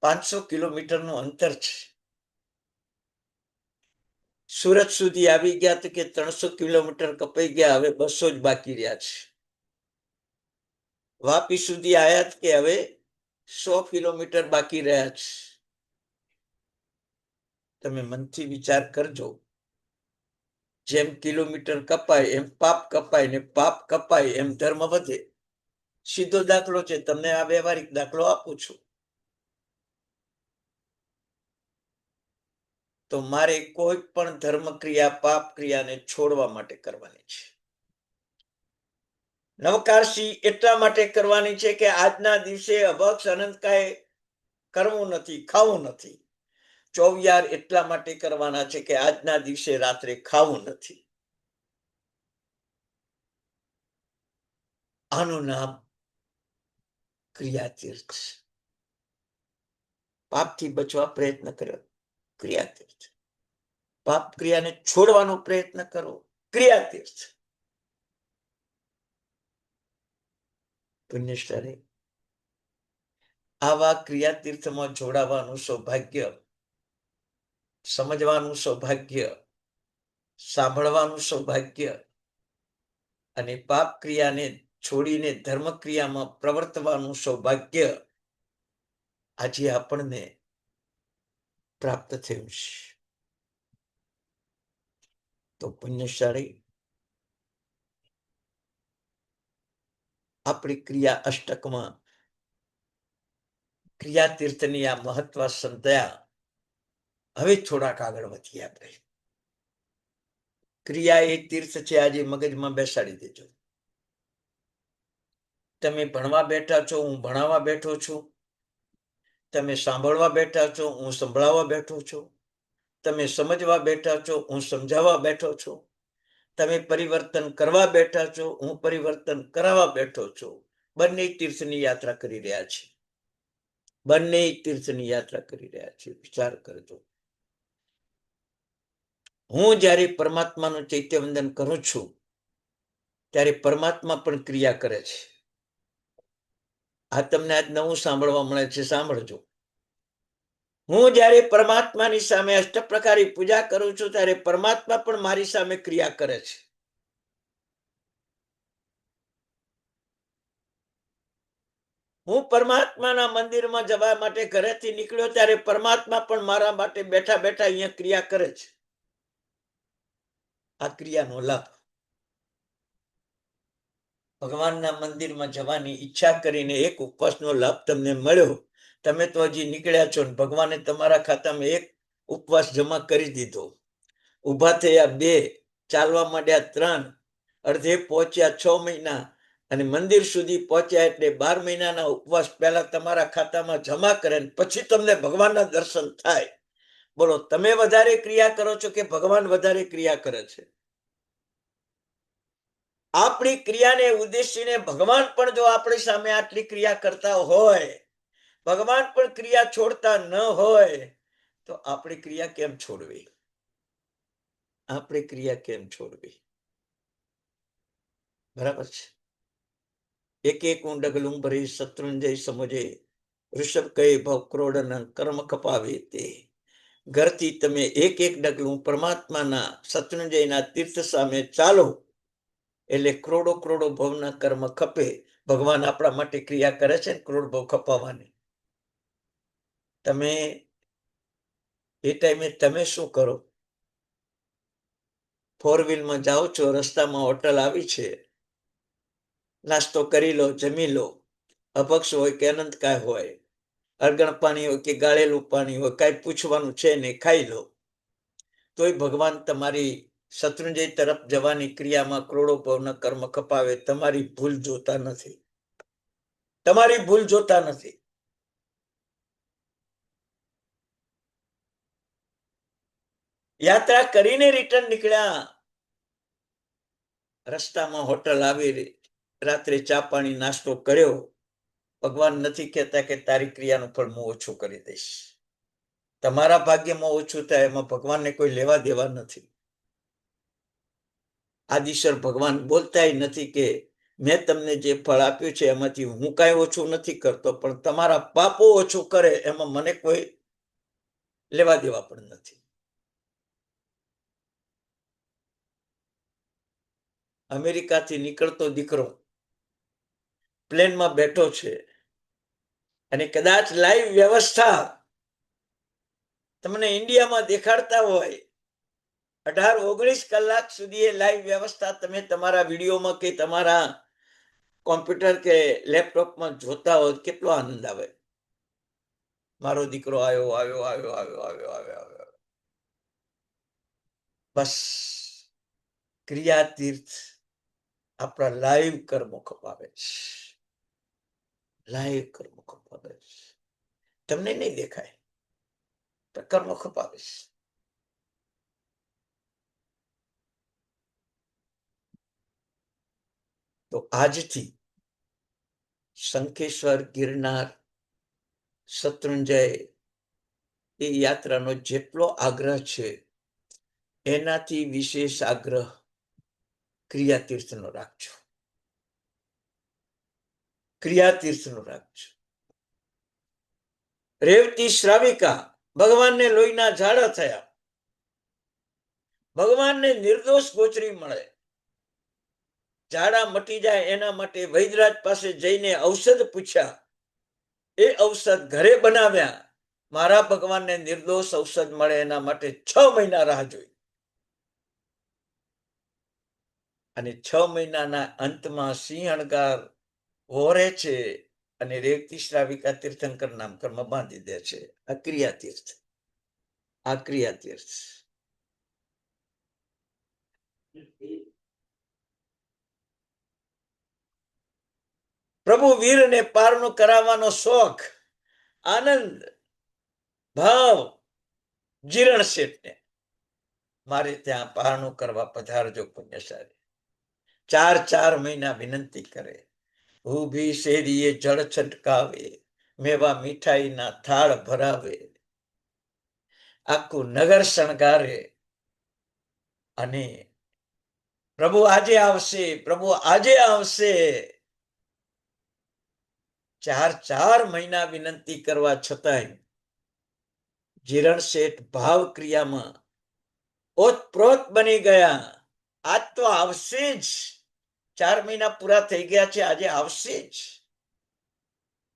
500 કિલોમીટરનું અંતર છે. સુરત સુધી આવી ગયા તો કે 300 કિલોમીટર કપાઈ ગયા, હવે 200 જ બાકી રહ્યા છે. વાપી સુધી આવ્યા કે હવે 100 કિલોમીટર બાકી રહ્યા છે. તમે મનથી વિચાર કરજો. જેમ કિલોમીટર કપાય એમ પાપ કપાય, ને પાપ કપાય એમ ધર્મ વધે. સીધો દાખલો છે, તમને આ વ્યવહારિક દાખલો આપું છું. તો મારે કોઈ પણ ધર્મ ક્રિયા પાપ ક્રિયાને છોડવા માટે કરવાની છે. નવકારશી એટલા માટે કરવાની છે કે આજના દિવસે અભક્ષ અનંત કાંઈ કરવું નથી, ખાવું નથી. ચોવિયાર એટલા માટે કરવાના છે કે આજના દિવસે રાત્રે ખાવું નથી. આનું નામ ક્રિયાતીર્થ. પાપથી બચવા પ્રયત્ન કર્યો, ક્રિયાતીર્થ. પાપ ક્રિયાને છોડવાનો પ્રયત્ન કરો, ક્રિયાતીર્થ. પુણ્યશાળી આવા ક્રિયાતીર્થમાં જોડાવાનું સૌભાગ્ય, સમજવાનું સૌભાગ્ય, સાંભળવાનું સૌભાગ્ય અને પાપ ક્રિયાને છોડીને ધર્મ ક્રિયામાં પ્રવર્તવાનું સૌભાગ્ય આજે આપણને પ્રાપ્ત થયું છે. તો પુણ્યશાળી આપણી ક્રિયા અષ્ટકમાં ક્રિયાતીર્થની આ મહત્વ સમજ્યા. હવે થોડાક આગળ વધીએ આપણે. ક્રિયા એ તીર્થ છે, આજે મગજમાં બેસાડી દેજો. તમે ભણવા બેઠા છો, હું ભણાવવા બેઠો છું. તમે સાંભળવા બેઠા છો, હું સંભળાવવા બેઠો છું. તમે સમજવા બેઠા છો, હું સમજાવવા બેઠો છું. તમે પરિવર્તન કરવા બેઠા છો, હું પરિવર્તન કરાવવા બેઠો છું. બંને તીર્થની યાત્રા કરી રહ્યા છે. બંને તીર્થની યાત્રા કરી રહ્યા છે. વિચાર કરજો. હું જ્યારે પરમાત્માનું ચૈત્યવંદન કરું છું ત્યારે પરમાત્મા પણ ક્રિયા કરે છે. આ તમને આજ નવું સાંભળવા મળે છે, સાંભળજો. હું જ્યારે પરમાત્માની સામે અષ્ટપ્રકારી પૂજા કરું છું ત્યારે પરમાત્મા પણ મારી સામે ક્રિયા કરે છે. હું પરમાત્માના મંદિરમાં જવા માટે ઘરેથી નીકળ્યો ત્યારે પરમાત્મા પણ મારા માટે બેઠા બેઠા અહીંયા ક્રિયા કરે છે. આ ક્રિયાનો લાભ ભગવાનના મંદિરમાં જવાની ઈચ્છા કરીને એક ઉપવાસનો લાભ તમને મળ્યો. તમે તો હજી નીકળ્યા છો, ભગવાને તમારા ખાતામાં એક ઉપવાસ જમા કરી દીધો. ઊભા થયા 2, ચાલવા માંડ્યા 3, અડધે પહોંચ્યા 6 મહિના અને મંદિર સુધી પહોંચ્યા એટલે 12 મહિનાના ઉપવાસ પહેલા તમારા ખાતામાં જમા કરે પછી તમને ભગવાનના દર્શન થાય. બોલો, તમે વધારે ક્રિયા કરો છો કે ભગવાન વધારે ક્રિયા કરે છે? આપણી ક્રિયાને ઉદ્દેશીને ભગવાન પણ જો આપણી સામે આટલી ક્રિયા કરતા હોય, ભગવાન પણ ક્રિયા છોડતા ન હોય, તો આપણી ક્રિયા કેમ છોડવી? આપણી ક્રિયા કેમ છોડવી? બરાબર છે. એક એક હું ડગલું ભરી શત્રુંજય સમજે, ઋષભ કહે ભવ ક્રોડન કર્મ કપાવે તે. ઘરથી તમે એક એક ડગલું પરમાત્માના શત્રુંજયના તીર્થ સામે ચાલો એટલે કરોડો કરોડો ભવના કર્મ ખપે. ભગવાન આપણા માટે ક્રિયા કરે છે કરોડ ભવ ખપાવવાની. તમે એ ટાઈમે તમે શું કરો? 4 વ્હીલમાં જાઓ છો, રસ્તામાં હોટલ આવી છે, નાસ્તો કરી લો, જમી લો. અપક્ષ હોય કે અનંતકાય હોય, અર્ગણ પાણી હોય કે ગાળેલું પાણી હોય, કાંઈ પૂછવાનું છે ને ખાઈ લો. તોય ભગવાન તમારી શત્રુંજય તરફ જવાની ક્રિયામાં કરોડો ભવના કર્મ ખપાવે. તમારી ભૂલ જોતા નથી. તમારી ભૂલ જોતા નથી. યાત્રા કરીને રિટર્ન નીકળ્યા, રસ્તામાં હોટલ આવી, રાત્રે ચા પાણી નાસ્તો કર્યો. ભગવાન નથી કહેતા કે તારી ક્રિયાનું ફળ હું ઓછું કરી દઈશ. તમારા ભાગ્યમાં ઓછું થાય એમાં ભગવાનને કોઈ લેવા દેવા નથી. આદિશ્વર ભગવાન બોલતાય નથી કે મેં તમને જે ફળ આપ્યું છે એમાંથી હું કાંઈ ઓછું નથી કરતો, પણ તમારા પાપો ઓછું કરે એમાં મને કોઈ લેવા દેવા પણ નથી. અમેરિકાથી નીકળતો દીકરો પ્લેનમાં બેઠો છે અને કદાચ લાઈવ વ્યવસ્થા તમને ઇન્ડિયામાં દેખાડતા હોય, 18-19 કલાક સુધી એ લાઈવ વ્યવસ્થા તમે તમારા વિડીયોમાં કે તમારા કોમ્પ્યુટર કે લેપટોપમાં જોતા હોય, કેટલો આનંદ આવે. મારો દીકરો આવ્યો આવ્યો આવ્યો આવ્યો આવ્યો આવ્યો આવ્યો. બસ ક્રિયા તીર્થ આપણા લાઈવ કર્મો ખપાવે છે. લાઈવ કર્મો ખપાવે છે. તમને નહીં દેખાય પણ કર્મો ખપાવે છે. તો આજથી શંખેશ્વર, ગિરનાર, શત્રુંજય એ યાત્રાનો જેટલો આગ્રહ છે એનાથી વિશેષ આગ્રહ ક્રિયાતીર્થનો રાખજો. ક્રિયાતીર્થનો રાખજો. રેવતી શ્રાવિકા ભગવાનને લોહીના ઝાડા થયા. ભગવાનને નિર્દોષ ગોચરી મળે, ઝાડા મટી જાય એના માટે વૈદ્યરાજ પાસે જઈને ઔષધ પૂછ્યા. એ ઔષધ ઘરે બનાવ્યા. મારા ભગવાનને નિર્દોષ ઔષધ મળે એના માટે 6 મહિના રાહ જોઈ. અને 6 મહિનાના અંતમાં સિંહણગાર વહોરે છે અને રેવતી શ્રાવિકા તીર્થંકર નામકર્મ બાંધી દે છે. આ ક્રિયાતીર્થ. આ ક્રિયાતીર્થ. પ્રભુ વીરને પારનો કરાવવાનો શોખ, આનંદ, ભાવ જીરણ શેઠને મારે ત્યાં પારણું કરવા પધારજો પુણ્યશાળી. 4 મહિના વિનંતી કરે. ઊભી શેરીએ જળ છંટકાવે, મેવા મીઠાઈના થાળ ભરાવે, આખું નગર શણગારે અને પ્રભુ આજે આવશે, પ્રભુ આજે આવશે. 4 મહિના વિનંતી કરવા છતાંય જીરણ શેઠ ભાવ ક્રિયામાં ઓતપ્રોત બની ગયા. આજ તો આવશે જ. 4 મહિના પૂરા થઈ ગયા છે, આજે આવશે જ.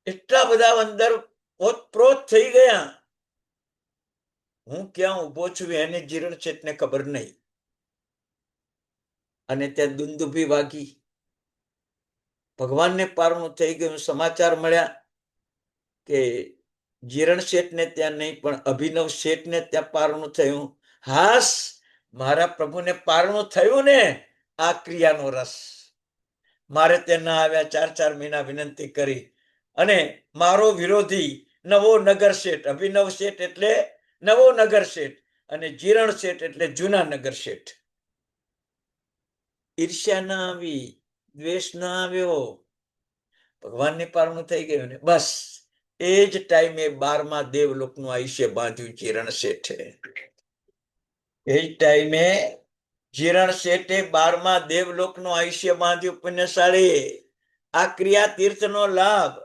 એટલા બધા અંદર ઓતપ્રોત થઈ ગયા. હું ક્યાં ઉભો છું એને જીરણ શેઠને ખબર નહીં. અને ત્યાં દુંદુભી વાગી. ભગવાનને પારણું થઈ ગયું. સમાચાર મળ્યા કે જીરણ શેઠને ત્યાં નહીં પણ અભિનવ શેઠને ત્યાં પારણું થયું. હાસ, મારા પ્રભુને પારણું થયું ને, આ ક્રિયાનો રસ. મારે ત્યાં ના આવ્યા. 4 મહિના વિનંતી કરી અને મારો વિરોધી નવો નગર શેઠ, અભિનવ શેઠ એટલે નવો નગર શેઠ અને જીરણ શેઠ એટલે જૂના નગર શેઠ. ઈર્ષ્યા ના આવી, દ્વેષ ના આવ્યો. ભગવાનને પારણું થઈ ગયું ને બસ. એ જ ટાઈમે 12મા દેવલોકનું આયુષ્ય બાંધ્યું જીરણ શેઠે. એ જ ટાઈમે જીરણ શેઠે 12મા દેવલોકનું આયુષ્ય બાંધ્યું પુણ્યશાળી. આ ક્રિયા તીર્થનો લાભ.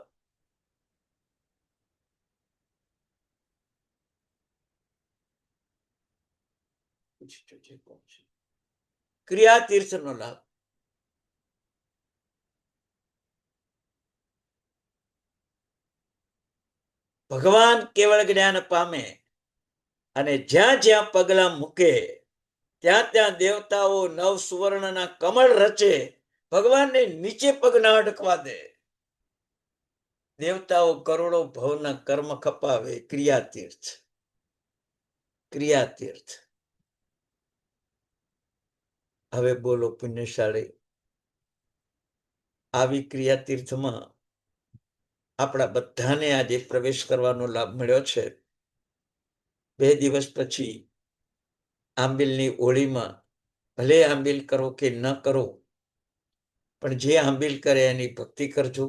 ક્રિયા તીર્થનો લાભ. ભગવાન કેવળ જ્ઞાન પામે અને જ્યાં જ્યાં પગલા મૂકે ત્યાં ત્યાં દેવતાઓ નવ સુવર્ણના કમળ રચે. ભગવાનને નીચે પગ ના અડકવા દે. દેવતાઓ કરોડો ભવના કર્મ ખપાવે. ક્રિયાતીર્થ. ક્રિયાતીર્થ. હવે બોલો પુણ્યશાળી, આવી ક્રિયાતીર્થમાં આપણા બધાને આજે પ્રવેશ કરવાનો લાભ મળ્યો છે. 2 દિવસ પછી આંબિલની હોળીમાં ભલે આંબિલ કરો કે ન કરો, પણ જે આંબિલ કરે એની ભક્તિ કરજો.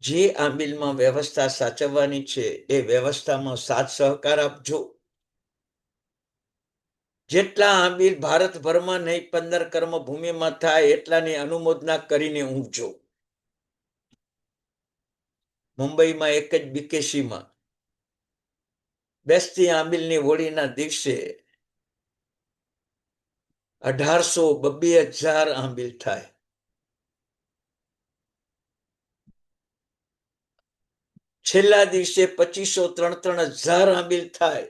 જે આંબિલમાં વ્યવસ્થા સાચવવાની છે એ વ્યવસ્થામાં સાથ સહકાર આપજો. જેટલા આંબિલ ભારતભરમાં નહીં 15 કર્મભૂમિમાં થાય એટલાની અનુમોદના કરીને ઊંઘજો. મુંબઈમાં એક જ બીકેસીમાં બેસતી આંબિલની હોળીના દિવસે 1800-22,000 આંબિલ થાય. છેલ્લા દિવસે 2500-3,000 આંબિલ થાય.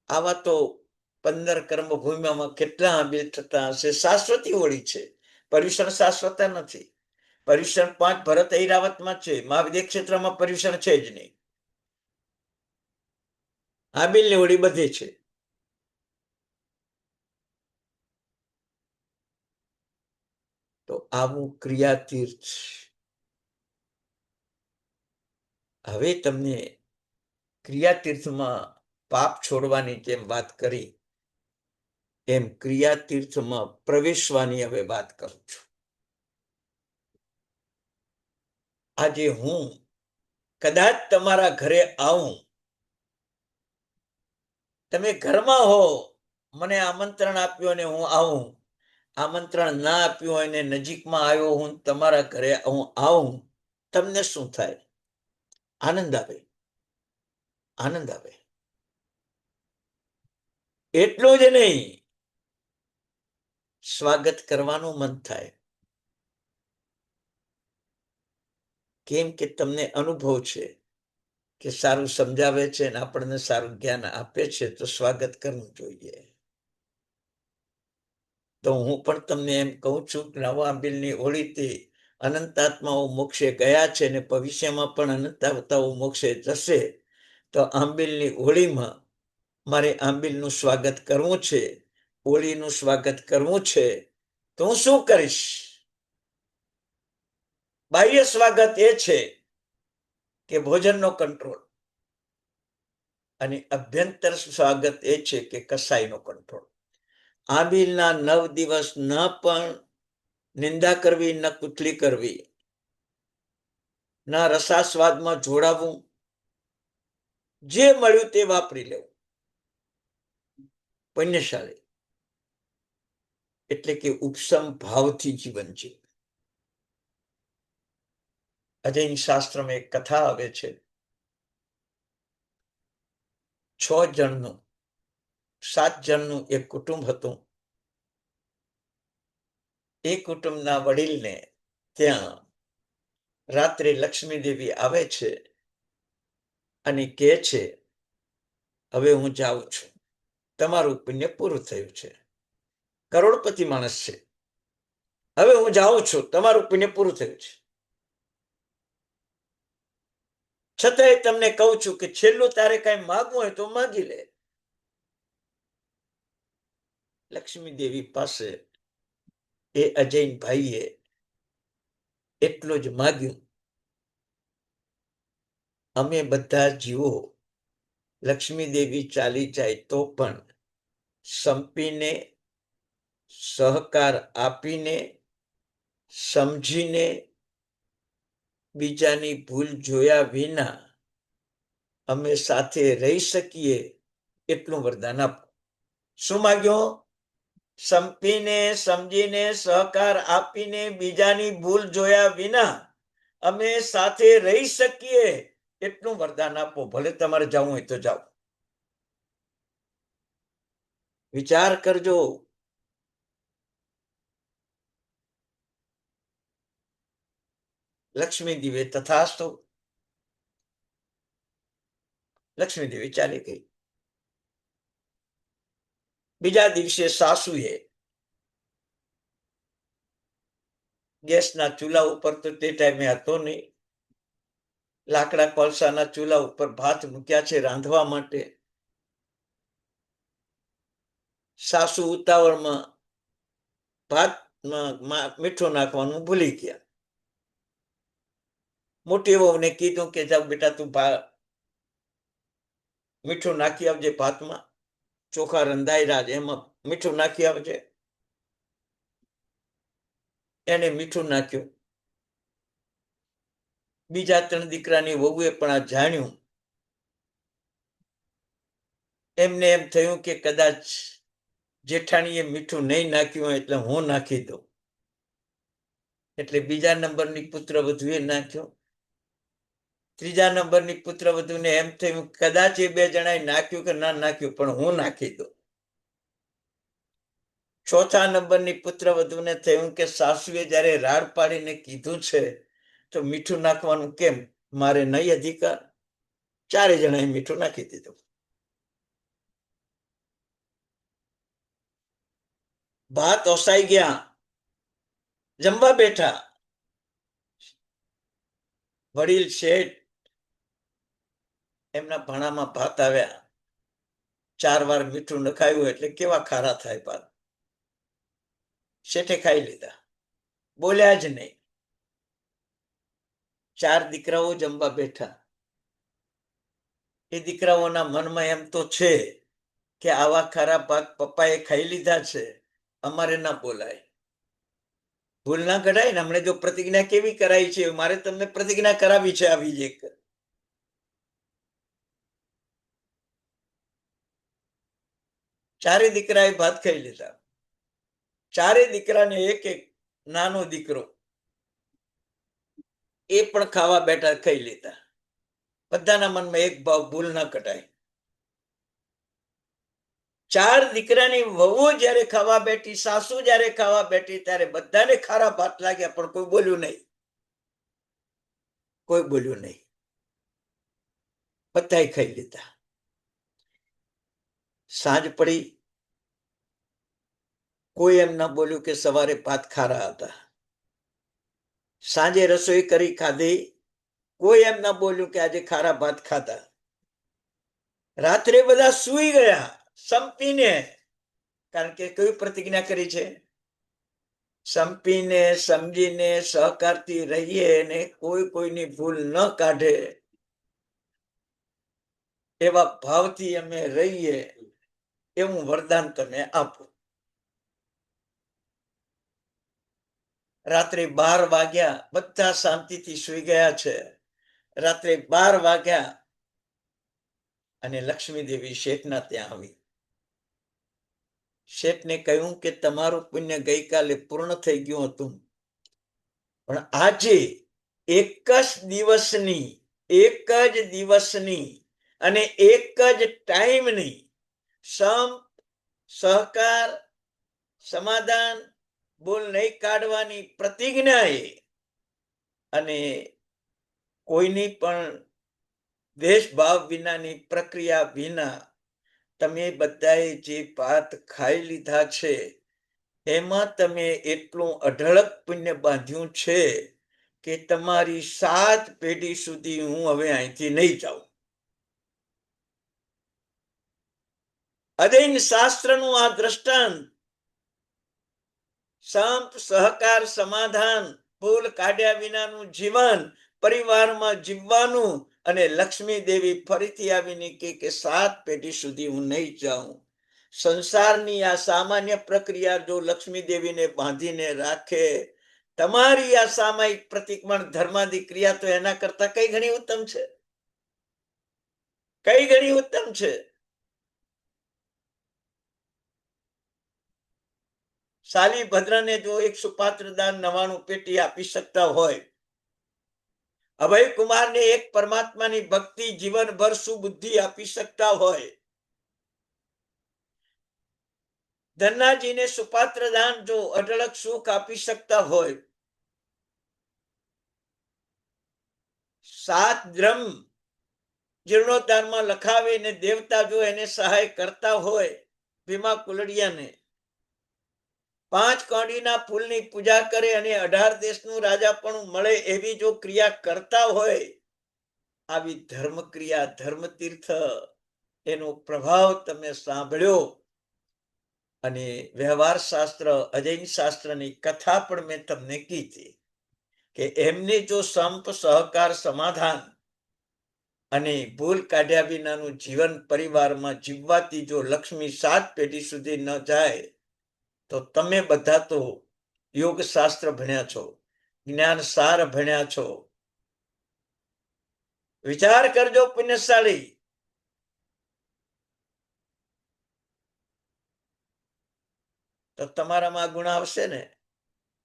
આવા તો 15 કર્મભૂમિમાં કેટલા આંબિલ થતા હશે. શાશ્વતી હોળી છે, પર્યુષણ શાશ્વત નથી. પર્યુષણ 5 ભરત ઐરાવતમાં છે. મહાવિદ્ય ક્ષેત્રમાં પર્યુષણ છે જ નહીં. આંબિલની હોળી બધે છે. તો આવું ક્રિયાતીર્થ. હવે તમને ક્રિયાતીર્થમાં પાપ છોડવાની જેમ વાત કરી એમ ક્રિયાતીર્થમાં પ્રવેશવાની હવે વાત કરું છું. આજે હું કદાચ તમારા ઘરે આવું, તમે ઘરમાં હો, મને આમંત્રણ આપ્યું અને હું આવું, આમંત્રણ ના આપ્યું હોય ને નજીકમાં આવ્યો હું તમારા ઘરે હું આવું, તમને શું થાય? આનંદ આવે, આનંદ આવે. એટલું જ નહીં, સ્વાગત કરવાનું મન થાય. કેમ કે તમને અનુભવ છે કે સારું સમજાવે છે અને આપણને સારું જ્ઞાન આપે છે, તો સ્વાગત કરવું જોઈએ. તો હું પણ તમને એમ કહું છું કે નવા આંબિલની હોળીથી અનંત આત્માઓ મોક્ષે ગયા છે ને ભવિષ્યમાં પણ અનંત આત્માઓ મોક્ષે જશે. તો આંબિલની હોળીમાં મારે આંબિલનું સ્વાગત કરવું છે, હોળીનું સ્વાગત કરવું છે. તો હું શું કરીશ? બાહ્ય સ્વાગત એ છે કે ભોજનનો કંટ્રોલ, અને અભ્યંતર સ્વાગત એ છે કે કસાઈનો કંટ્રોલ. આંબિલના 9 દિવસ ન પણ નિંદા કરવી, ન કુથલી કરવી, ન રસાસ્વાદમાં જોડાવું, જે મળ્યું તે વાપરી લેવું. પુણ્યશાળી એટલે કે ઉપસમ ભાવથી જીવન જીવ. અજૈન શાસ્ત્રમાં એક કથા આવે છે. 6 જણનું 7 જણનું એક કુટુંબ હતું. એ કુટુંબના વડીલને ત્યાં રાત્રે લક્ષ્મી દેવી આવે છે અને કહે છે, હવે હું જાઉં છું, તમારું પુણ્ય પૂરું થયું છે. કરોડપતિ માણસ છે. હવે હું જાઉં છું, તમારું પુણ્ય પૂરું થયું છે. છતાંય તમને કહું છું કે છેલ્લું તારે કઈ માગવું હોય તો માગી લે. લક્ષ્મી દેવી પાસે એ અજૈન ભાઈએ એટલું જ માગ્યું, અમે બધા જીવો લક્ષ્મી દેવી ચાલી જાય તો પણ સંપીને, સહકાર આપીને, સમજીને, બીજાની ભૂલ જોયા વિના અમે સાથે રહી શકીએ એટલું વરદાન આપો. શું માગ્યો? સંપીને, સમજીને, સહકાર આપીને, બીજાની ભૂલ જોયા વિના અમે સાથે રહી શકીએ એટલું વરદાન આપો. ભલે તમારે જવું હોય તો જાઓ. વિચાર કરજો. લક્ષ્મી દેવી તથાસ્તુ. લક્ષ્મી દેવી ચાલી ગઈ. બીજા દિવસે સાસુએ ગેસના ચૂલા ઉપર, તો તે ટાઈમે હતો નહીં, લાકડા કોલસાના ચૂલા ઉપર ભાત મૂક્યા છે રાંધવા માટે. સાસુ ઉતાવળમાં ભાતમાં મીઠું નાખવાનું ભૂલી ગયા. મોટી વહુને કીધું કે જાવ બેટા, તું મીઠું નાખી આવજે ભાતમાં, ચોખા રંધાઈ રહ્યા છે એમાં મીઠું નાખી આવજે. એને મીઠું નાખ્યું. બીજા 3 દીકરાની વહુએ પણ આ જાણ્યું. એમને એમ થયું કે કદાચ જેઠાણીએ મીઠું નહીં નાખ્યું હોય એટલે હું નાખી દઉં. એટલે બીજા નંબરની પુત્રવધુએ નાખ્યો. ત્રીજા નંબરની પુત્રવધુને એમ થયું કદાચ એ 2 જણાએ નાખ્યું કે ના નાખ્યું, પણ હું નાખી દઉં. ચોથા નંબરની પુત્રવધુને થયું કે સાસુએ જ્યારે રાડ પાડીને કીધું છે તો મીઠું નાખવાનું કેમ, મારે નહીં અધિકાર. 4 જણાએ મીઠું નાખી દીધું. ભાત ઓસાઈ ગયા, જમવા બેઠા. વડીલ શેઠ, એમના ભાણામાં ભાત આવ્યા. 4 વાર મીઠું નખાયું એટલે કેવા ખારા થાય ભાત. શેઠે ખાઈ લીધા. બોલ્યા જ નહીં. 4 દીકરાઓ જમવા બેઠા. એ દીકરાઓના મનમાં એમ તો છે કે આવા ખરા ભાગ પપ્પાએ ખાઈ લીધા છે, અમારે ના બોલાય, ભૂલ ના કરાય ને. હમણે જો પ્રતિજ્ઞા કેવી કરાઈ છે, મારે તમને પ્રતિજ્ઞા કરાવી છે આવી એક. ચારે દીકરાએ ભાત ખાઈ લીધા. ચારે દીકરાને એક એક નાનો દીકરો એ પણ ખાવા બેઠા, ખાઈ લીધા. બધાના મનમાં એક ભાવ, ભૂલ ના કટાય. 4 દીકરાની વહુ જ્યારે ખાવા બેઠી, સાસુ જ્યારે ખાવા બેઠી, ત્યારે બધાને ખારા ભાત લાગ્યા, પણ કોઈ બોલ્યું નહીં. કોઈ બોલ્યું નહીં. બધાએ ખાઈ લીધા. સાંજ પડી, કોઈ એમ ના બોલ્યું કે સવારે ભાત ખારા હતા. સાંજે રસોઈ કરી ખાધી, કોઈ એમ ના બોલ્યું કે આજે ખારા ભાત ખાધા. રાત્રે બધા સૂઈ ગયા સંપીને, કારણ કે કઈ પ્રતિજ્ઞા કરી છે? સંપીને, સમજીને, સહકારથી રહીએ ને કોઈ કોઈની ભૂલ ન કાઢે એવા ભાવથી અમે રહીએ, એવું વરદાન તમે આપો. રાત્રે 12 વાગ્યા, બધા શાંતિથી સૂઈ ગયા છે. રાત્રે 12 વાગ્યા અને લક્ષ્મી દેવી શેઠના ત્યાં આવી. શેઠને કહ્યું કે તમારું પુણ્ય ગઈકાલે પૂર્ણ થઈ ગયું હતું, પણ આજે એક જ દિવસની અને એક જ ટાઈમની સંપ, સહકાર, સમાધાન, ભૂલ નહીં કાઢવાની પ્રતિજ્ઞાએ અને કોઈની પણ દ્વેષભાવ વિનાની પ્રક્રિયા વિના તમે બધાએ જે ભાત ખાઈ લીધા છે, એમાં તમે એટલું અઢળક પુણ્ય બાંધ્યું છે કે તમારી 7 પેઢી સુધી હું હવે અહીંથી નહીં જાઉં. અદૈન શાસ્ત્રનું આ દ્રષ્ટાંત, સંપ, સહકાર, સમાધાન, ભૂલ કાઢ્યા વિનાનું જીવન, પરિવારમાં જીવવાનું, અને લક્ષ્મી દેવી ફરીથી આવીને કે 7 પેઢી સુધી હું નહીં જાઉં. સંસારની આ સામાન્ય પ્રક્રિયા જો લક્ષ્મી દેવીને બાંધીને રાખે, તમારી આ સામાયિક પ્રતિક્રમણ ધર્માદિ ક્રિયા તો એના કરતા કઈ ઘણી ઉત્તમ છે, કઈ ઘણી ઉત્તમ છે. સાલી ભદ્રને જો એક સુપાત્ર દાન 99 પેટી આપી શકતા હોય, અભય કુમારને એક પરમાત્માની ભક્તિ જીવનભર સુબુદ્ધિ આપી શકતા હોય, ધન્નાજીને સુપાત્ર દાન જો અઢળક સુખ આપી શકતા હોય, 7 ધ્રમ જીર્ણોદ્ધારમાં લખાવે ને દેવતા જો એને સહાય કરતા હોય, ભીમા કુલડિયાને 5 કોડીના ફૂલની પૂજા કરે અને 18 દેશનું રાજાપણું મળે એવી જો ક્રિયા કરતા હોય, આવી ધર્મ ક્રિયા, ધર્મ તીર્થ, એનો પ્રભાવ તમે સાંભળ્યો. અને વ્યવહાર શાસ્ત્ર, અજૈન શાસ્ત્રની કથા પણ મેં તમને કીધી કે એમને જો સંપ, સહકાર, સમાધાન અને ભૂલ કાઢ્યા વિનાનું જીવન પરિવારમાં જીવવાથી જો લક્ષ્મી 7 પેઢી સુધી ન જાય, તો તમે બધા તો યોગ શાસ્ત્ર ભણ્યા છો, જ્ઞાન સાર ભણ્યા છો. વિચાર કરજો પુણ્યશાળી. તો તમારામાં ગુણ આવશે ને.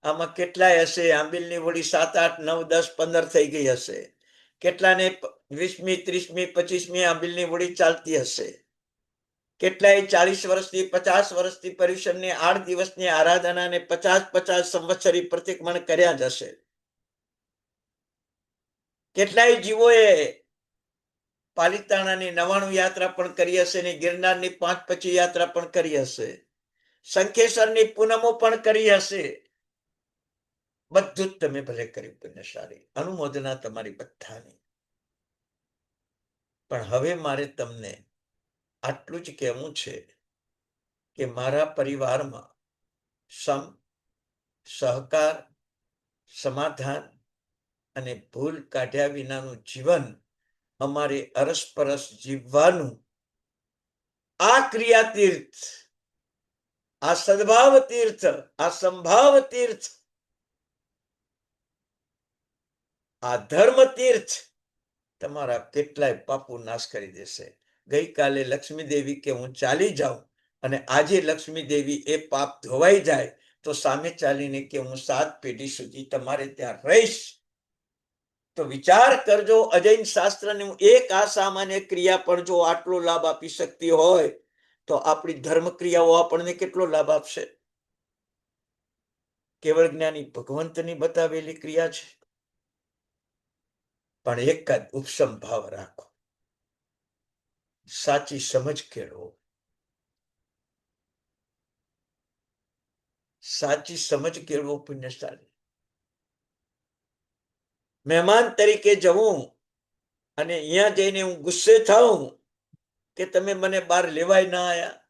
આમાં કેટલાય હશે, આંબીલની વળી 7, 8, 9, 10, 15 થઈ ગઈ હશે. કેટલાને 20મી, 30મી, 25મી આંબીલની વળી ચાલતી હશે. કેટલાય 40 વર્ષથી, 50 વર્ષથી પર્યુષણની 8 દિવસની આરાધનાને 50 સંવત્સરી પ્રતિક્રમણ કર્યા જ હશે. કેટલાય જીવોએ પાલિતાણાની 99 યાત્રા પણ કરી હશે ને ગિરનારની 525 યાત્રા પણ કરી હશે, શંખેશ્વરની પૂનમો પણ કરી હશે. બધું જ તમે ભલે કર્યું પુણ્યશાળી, અનુમોદના તમારી બધાની. પણ હવે મારે તમને આટલું જ કહેવું છે કે મારા પરિવારમાં સમ, સહકાર સમાધાન અને ભૂલ કાઢ્યા વિનાનું જીવન અમારે અરસપરસ જીવવાનું આ ક્રિયા તીર્થ, આ સદભાવ તીર્થ, આ સંભાવ તીર્થ, આ ધર્મ તીર્થ તમારા કેટલાય પાપો નાશ કરી દેશે. ગઈકાલે લક્ષ્મી દેવી કે હું ચાલી જાઉં અને આજે લક્ષ્મી દેવી એ પાપ ધોવાઈ જાય તો સામે ચાલીને કે હું 7 પેઢી સુધી તમારે ત્યાં રહીશ. તો વિચાર કરજો, અજૈન શાસ્ત્રની એક આ સામાન્ય ક્રિયા પણ જો આટલો લાભ આપી શકતી હોય તો આપણી ધર્મ ક્રિયાઓ આપણને કેટલો લાભ આપશે. કેવળ જ્ઞાની ભગવંતની બતાવેલી ક્રિયા છે, પણ એક જ ઉપસમ ભાવ રાખો, સાચી સમજ કેળવો. સાચી સમજ કેળવો પુણ્યશાળી. મહેમાન તરીકે જવું અને અહીંયા જઈને હું ગુસ્સે થાઉં કે તમે મને બહાર લેવાય ના આયા,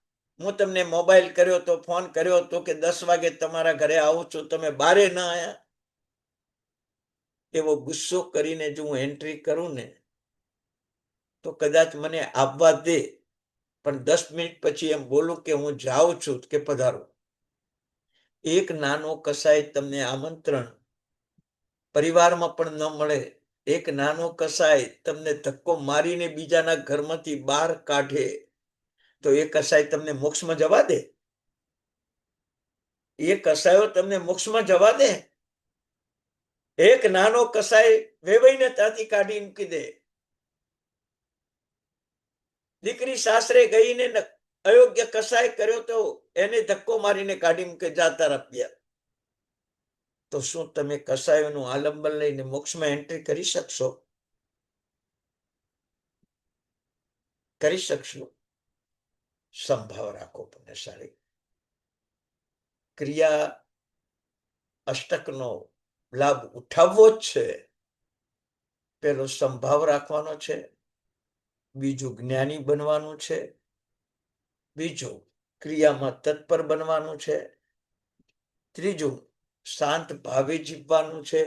હું તમને મોબાઈલ કર્યો તો, ફોન કર્યો તો કે 10 વાગે તમારા ઘરે આવું છું, તમે બારે ના આયા, એવો ગુસ્સો કરીને જો હું એન્ટ્રી કરું ને તો કદાચ મને આવવા દે, પણ 10 મિનિટ પછી એમ બોલું કે હું જાઉં છું કે પધારો. એક નાનો કસાય તમને આમંત્રણ પરિવારમાં પણ ન મળે, એક નાનો કસાય તમને ધક્કો મારીને બીજાના ઘરમાંથી બહાર કાઢે તો એ કસાય તમને મોક્ષમાં જવા દે? એ કસાયો તમને મોક્ષમાં જવા દે? એક નાનો કસાય વેવાઈને ત્યાંથી કાઢી મૂકી દે. દીકરી સાસરે ગઈને અયોગ્ય કસાય કર્યો તો એને ધક્કો મારીને કાઢી મૂકે, જાતા રૂપિયા. તો શું તમે કસાયોનું આલંબન લઈને મોક્ષમાં એન્ટ્રી કરી શકશો? કરી શકશો? સંભાવ રાખો પુણ્યશાળી. ક્રિયા અષ્ટકનો લાભ ઉઠાવવો જ છે. પેલો સંભાવ રાખવાનો છે, બીજું જ્ઞાની બનવાનું છે, બીજું ક્રિયામાં તત્પર બનવાનું છે, ત્રીજું શાંત ભાવે જીવવાનું છે,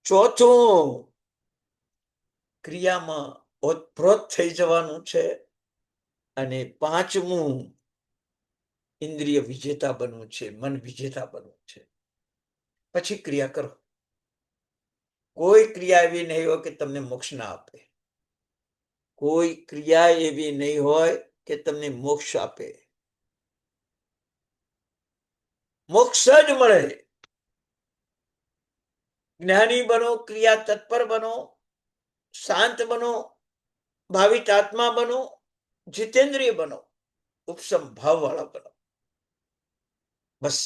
ચોથું ક્રિયામાં ઓતપ્રોત થઈ જવાનું છે, અને પાંચમું ઇન્દ્રિય વિજેતા બનવું છે, મન વિજેતા બનવું છે. પછી ક્રિયા કરો. કોઈ ક્રિયા એવી નહીં હોય કે તમને મોક્ષ ના આપે. કોઈ ક્રિયા એવી નહીં હોય કે તમને મોક્ષ આપે. મોક્ષ જ મળે. જ્ઞાની બનો, ક્રિયા તત્પર બનો, શાંત બનો, ભાવિત આત્મા બનો, જીતેન્દ્રિય બનો, ઉપસમ ભાવ વાળા બનો. બસ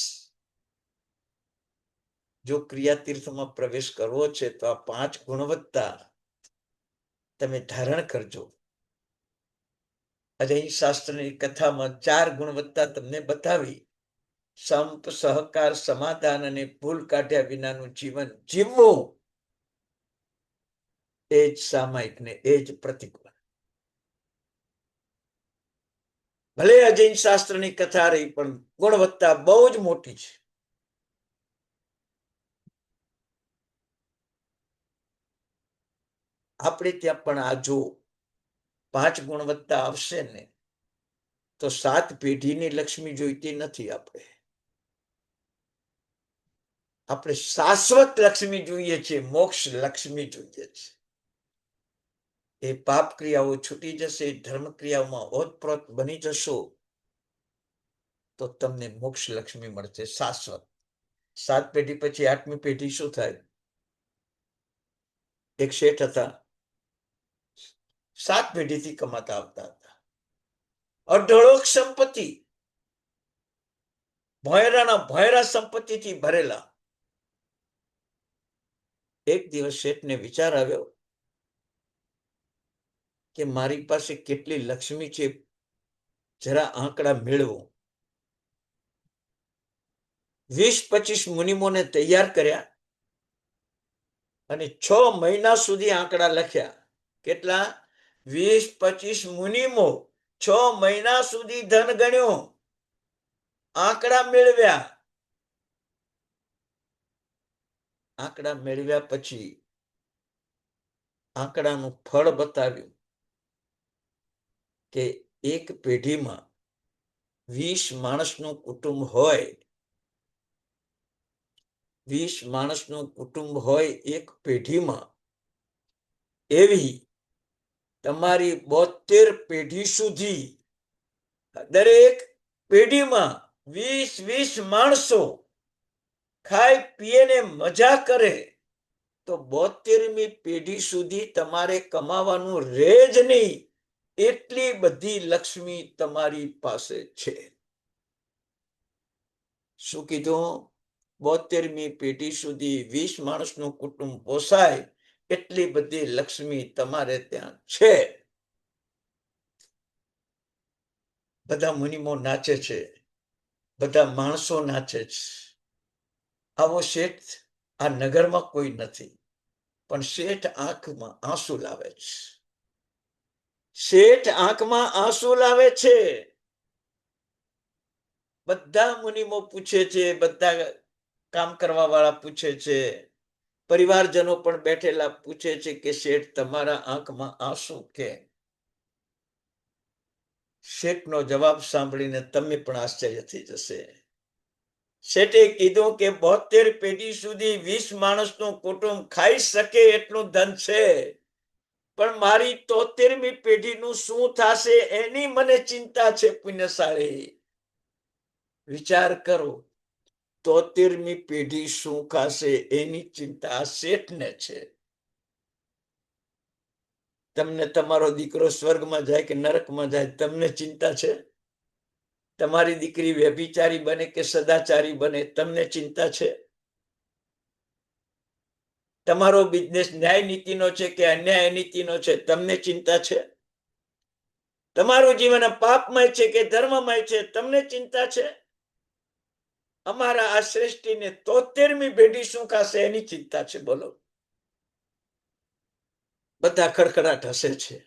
જો ક્રિયા તીર્થમાં પ્રવેશ કરવો છે તો આ 5 ગુણવત્તા તમે ધારણ કરજો. અજૈન શાસ્ત્રની કથામાં 4 ગુણવત્તા તમને બતાવી. સંપ, સહકાર, સમાધાન અને ભૂલ કાઢ્યા વિનાનું જીવન જીવવું, એ જ સામાયિક ને એ જ પ્રતિક. ભલે અજૈન શાસ્ત્રની કથા રહી પણ ગુણવત્તા બહુ જ મોટી છે. આપણે ત્યાં પણ આ જો 5 ગુણવત્તા આવશે ને તો 7 પેઢીની લક્ષ્મી જોઈતી નથી. આપણે શાશ્વત લક્ષ્મી જોઈએ છે, મોક્ષ લક્ષ્મી જોઈએ છે. એ પાપ ક્રિયાઓ છૂટી જશે, ધર્મ ક્રિયાઓમાં ઓતપ્રોત બની જશો તો તમને મોક્ષ લક્ષ્મી મળશે શાશ્વત. 7 પેઢી પછી 8મી પેઢી શું થાય? એક શેઠ હતા, 7 પેઢીથી કમાતા આવતા હતા, અઢળક સંપત્તિ, ભોયરાના ભોયરા સંપત્તિથી ભરેલા. એક દિવસ શેઠને વિચાર આવ્યો કે મારી પાસે કેટલી લક્ષ્મી છે, જરા આંકડા મેળવો. 20-25 મુનિમોને તૈયાર કર્યા અને 6 મહિના સુધી આંકડા લખ્યા. કેટલા? 20-25 મુનિમો 6 મહિના સુધી ધન ગણ્યો, આંકડા મેળવ્યા. આંકડા મેળવ્યા પછી આંકડાનું ફળ બતાવ્યું કે એક પેઢીમાં 20 માણસનું કુટુંબ હોય, 20 માણસનું કુટુંબ હોય એક પેઢીમાં, એવી તમારી 72 પેઢી સુધી દરેક પેઢીમાં 20 માણસો ખાય પીએ ને મજા કરે તો 72મી પેઢી સુધી તમારે કમાવાનું રહે જ નહીં, એટલી બધી લક્ષ્મી તમારી પાસે છે. શું કીધું? 72મી પેઢી સુધી 20 માણસનું કુટુંબ પોસાય એટલી બધી લક્ષ્મી તમારે ત્યાં છે. બધા મુનિમો નાચે છે, બધા માણસો નાચે છે. આવો શેઠ આ નગરમાં કોઈ નથી, પણ શેઠ આંખમાં આંસુ લાવે છે. શેઠ આંખમાં આંસુ લાવે છે. બધા મુનિમો પૂછે છે, બધા કામ કરવા વાળા પૂછે છે, પરિવારજનો પણ બેઠેલા પૂછે છે કે શેઠ તમારા આંખમાં આંસુ કે? શેઠનો જવાબ સાંભળીને તમે પણ આશ્ચર્ય થઈ જશે. શેઠે કીધું કે 72 પેઢી સુધી 20 માણસનું કુટુંબ ખાઈ શકે એટલું ધન છે, પણ મારી 73મી પેઢીનું શું થશે એની મને ચિંતા છે. પુણ્યશાળી, વિચાર કરો, 73મી પેઢી શું ખાશે એની ચિંતા શેઠને છે. તમને તમારો દીકરો સ્વર્ગમાં જાય કે નરકમાં જાય તમને ચિંતા છે? તમારી દીકરી વ્યભિચારી બને કે સદાચારી બને તમને ચિંતા છે? તમારો બિઝનેસ ન્યાય નીતિનો છે કે અન્યાય નીતિનો છે તમને ચિંતા છે? તમારું જીવન પાપમય છે કે ધર્મમય છે તમને ચિંતા છે? અમારા આ શ્રેષ્ઠીને 73મી પેઢી શું ખાશે એની ચિંતા છે. બોલો. બધા ખડખડાટ હસે છે.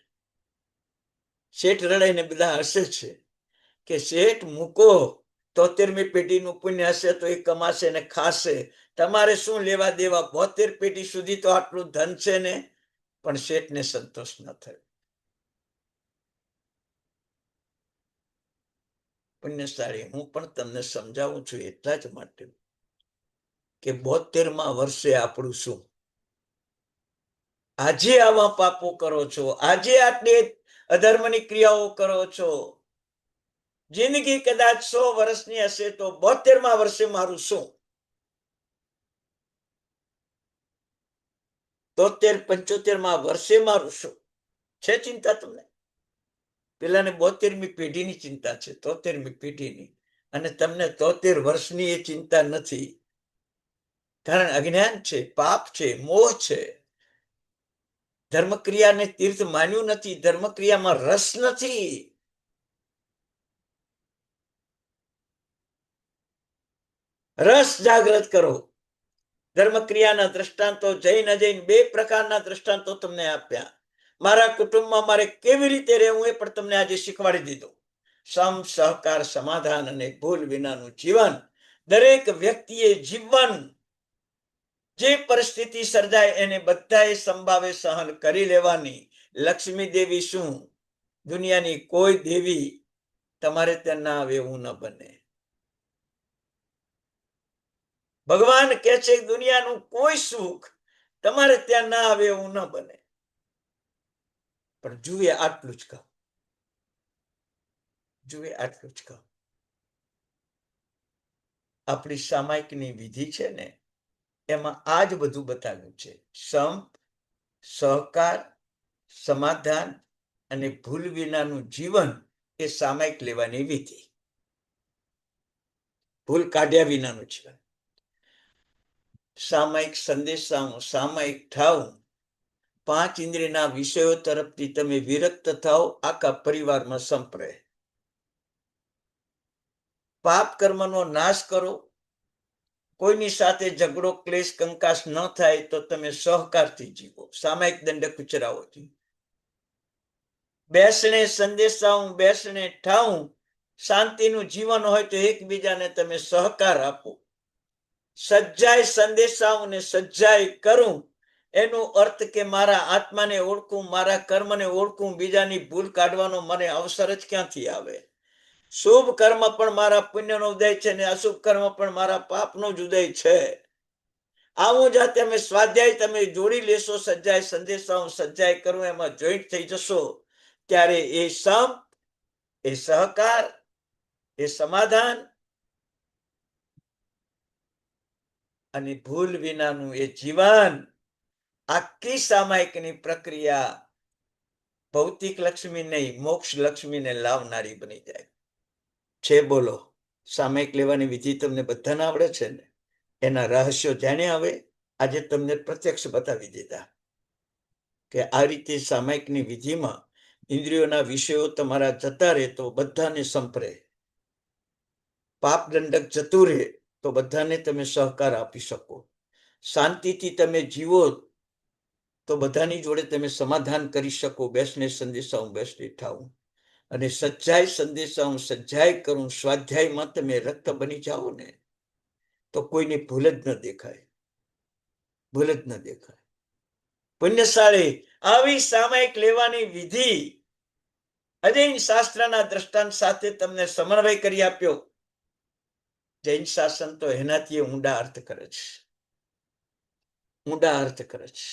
શેઠ રડાઈને બધા હસે છે કે શેઠ મૂકો, 73મી પેઢીનું પુણ્ય હશે તો એ કમાશે ને ખાશે, તમારે શું લેવા દેવા? 72 પેઢી સુધી તો આટલું ધન છે ને. પણ શેઠને સંતોષ ન થયો. પુણ્યશાળી, હું પણ તમને સમજાવું છું એટલા જ માટે કે 72મા વર્ષે આપણું શું? આજે આવા પાપો કરો છો, આજે આટલી અધર્મની ક્રિયાઓ કરો છો. જિંદગી કદાચ 100 વર્ષની હશે તો 72મા વર્ષે મારું શું? 73-75મા વર્ષે મારું શું? છે ચિંતા તમને? પેલાને 72મી પેઢીની ચિંતા છે, 73મી પેઢીની, અને તમને 73 વર્ષની એ ચિંતા નથી. કારણ અજ્ઞાન છે, પાપ છે, મોહ છે. ધર્મક્રિયાને તીર્થ માન્યું નથી, ધર્મક્રિયામાં રસ નથી. રસ જાગૃત કરો. ધર્મક્રિયાના દ્રષ્ટાંતો જૈન અજૈન 2 પ્રકારના દ્રષ્ટાંતો તમને આપ્યા. મારા કુટુંબમાં મારે કેવી રીતે રહેવું એ પણ તમને આજે શીખવાડી દીધું. સમ, સહકાર, સમાધાન અને ભૂલ વિનાનું જીવન દરેક વ્યક્તિએ જીવન. જે પરિસ્થિતિ સર્જાય એને બધાએ સંભાવે સહન કરી લેવાની. લક્ષ્મી દેવી શું? દુનિયાની કોઈ દેવી તમારે ત્યાં ના આવે એવું ન બને. ભગવાન કહે છે દુનિયાનું કોઈ સુખ તમારે ત્યાં ના આવે એવું ન બને. પણ જુએ આટલું જ કહું, જુએ આટલું જ કહું. આપણી સામાયિકની વિધિ છે ને એમાં આ જ બધું બતાવ્યું છે. સંપ, સહકાર, સમાધાન અને ભૂલ વિનાનું જીવન એ સામાયિક લેવાની વિધિ. ભૂલ કાઢ્યા વિનાનું જીવન. સામાયિક સંદેશાઓ, સામાયિક ઠાવું, 5 ઇન્દ્રિયના વિષયો તરફથી તમે વિરક્ત થાઓ, આખા પરિવારમાં સંપ રહે. પાપ કર્મનો નાશ કરો. કોઈની સાથે ઝઘડો, ક્લેશ, કંકાસ ન થાય તો તમે સહકારથી જીવો, સામાયિક દંડક ઉચરાઓથી. બેસણે સંદેશાઓ, બેસણે ઠાવું, શાંતિનું જીવન હોય તો એકબીજાને તમે સહકાર આપો. સજ્જાય સંદેશાઓને સજ્જાય કરું એનો અર્થ કે મારા આત્માને ઓળખું, મારા કર્મને ઓળખું, બીજાની ભૂલ કાઢવાનો મને અવસર જ ક્યાંથી આવે? શુભ કર્મ પણ મારા પુણ્યનો ઉદય છે ને અશુભ કર્મ પણ મારા પાપનો જ ઉદય છે. આવું જાતે તમે સ્વાધ્યાય તમે જોડી લેશો, સજ્જાય સંદેશાઓ સજ્જાય કરું એમાં જોઈન્ટ થઈ જશો, ત્યારે એ સમ, એ સહકાર, એ સમાધાન અને ભૂલ વિનાનું એ જીવન, આખી સામાયિકની પ્રક્રિયા ભૌતિક લક્ષ્મી નહીં, મોક્ષ લક્ષ્મીને લાવનારી બની જાય છે. બોલો, સામાયિક લેવાની વિધિ તમને બધાને આવડે છે ને? એના રહસ્યો જાણ્યા? હવે આજે તમને પ્રત્યક્ષ બતાવી દીધા કે આ રીતે સામાયિકની વિધિમાં ઇન્દ્રિયોના વિષયો તમારા જતા રહે તો બધાને સંપરે, પાપ દંડક જતું રહે તો બધાને તમે સહકાર આપી શકો, શાંતિથી તમે જીવો તો બધાની જોડે તમે સમાધાન કરી શકો. બેસને સંદેશા હું બેસને ઠાવું, અને સચ્ચાઈ સંદેશા હું સચ્ચાઈ કરું. સ્વાધ્યાયમાં તમે રક્ત બની જાઓ ને તો કોઈની ભૂલ જ ન દેખાય, ભૂલ જ ન દેખાય. પુણ્યશાળી આવી સામાયિક લેવાની વિધિ અજૈન શાસ્ત્રના દ્રષ્ટાંત સાથે તમને સમન્વય કરી આપ્યો. જૈન શાસન તો એનાથી ઊંડા અર્થ કરે છે, ઊંડા અર્થ કરે છે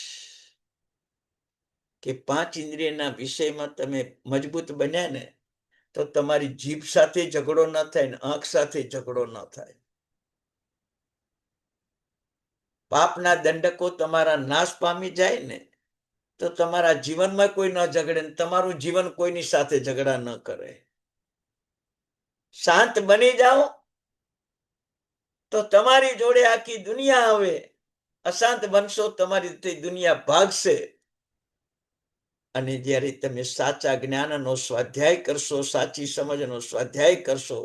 કે પાંચ ઇન્દ્રિયના વિષયમાં તમે મજબૂત બન્યા ને તો તમારી જીભ સાથે ઝઘડો ન થાય ને આંખ સાથે ઝઘડો ન થાય. પાપના દંડકો તમારા નાશ પામી જાય ને તો તમારા જીવનમાં કોઈ ન ઝઘડે ને તમારું જીવન કોઈની સાથે ઝઘડા ન કરે. શાંત બની જાઓ તો તમારી જોડે આખી દુનિયા આવે, અશાંત બનશો તમારી દુનિયા ભાગશે. અને જ્યારે તમે સાચા જ્ઞાનનો સ્વાધ્યાય કરશો, સાચી સમજનો સ્વાધ્યાય કરશો,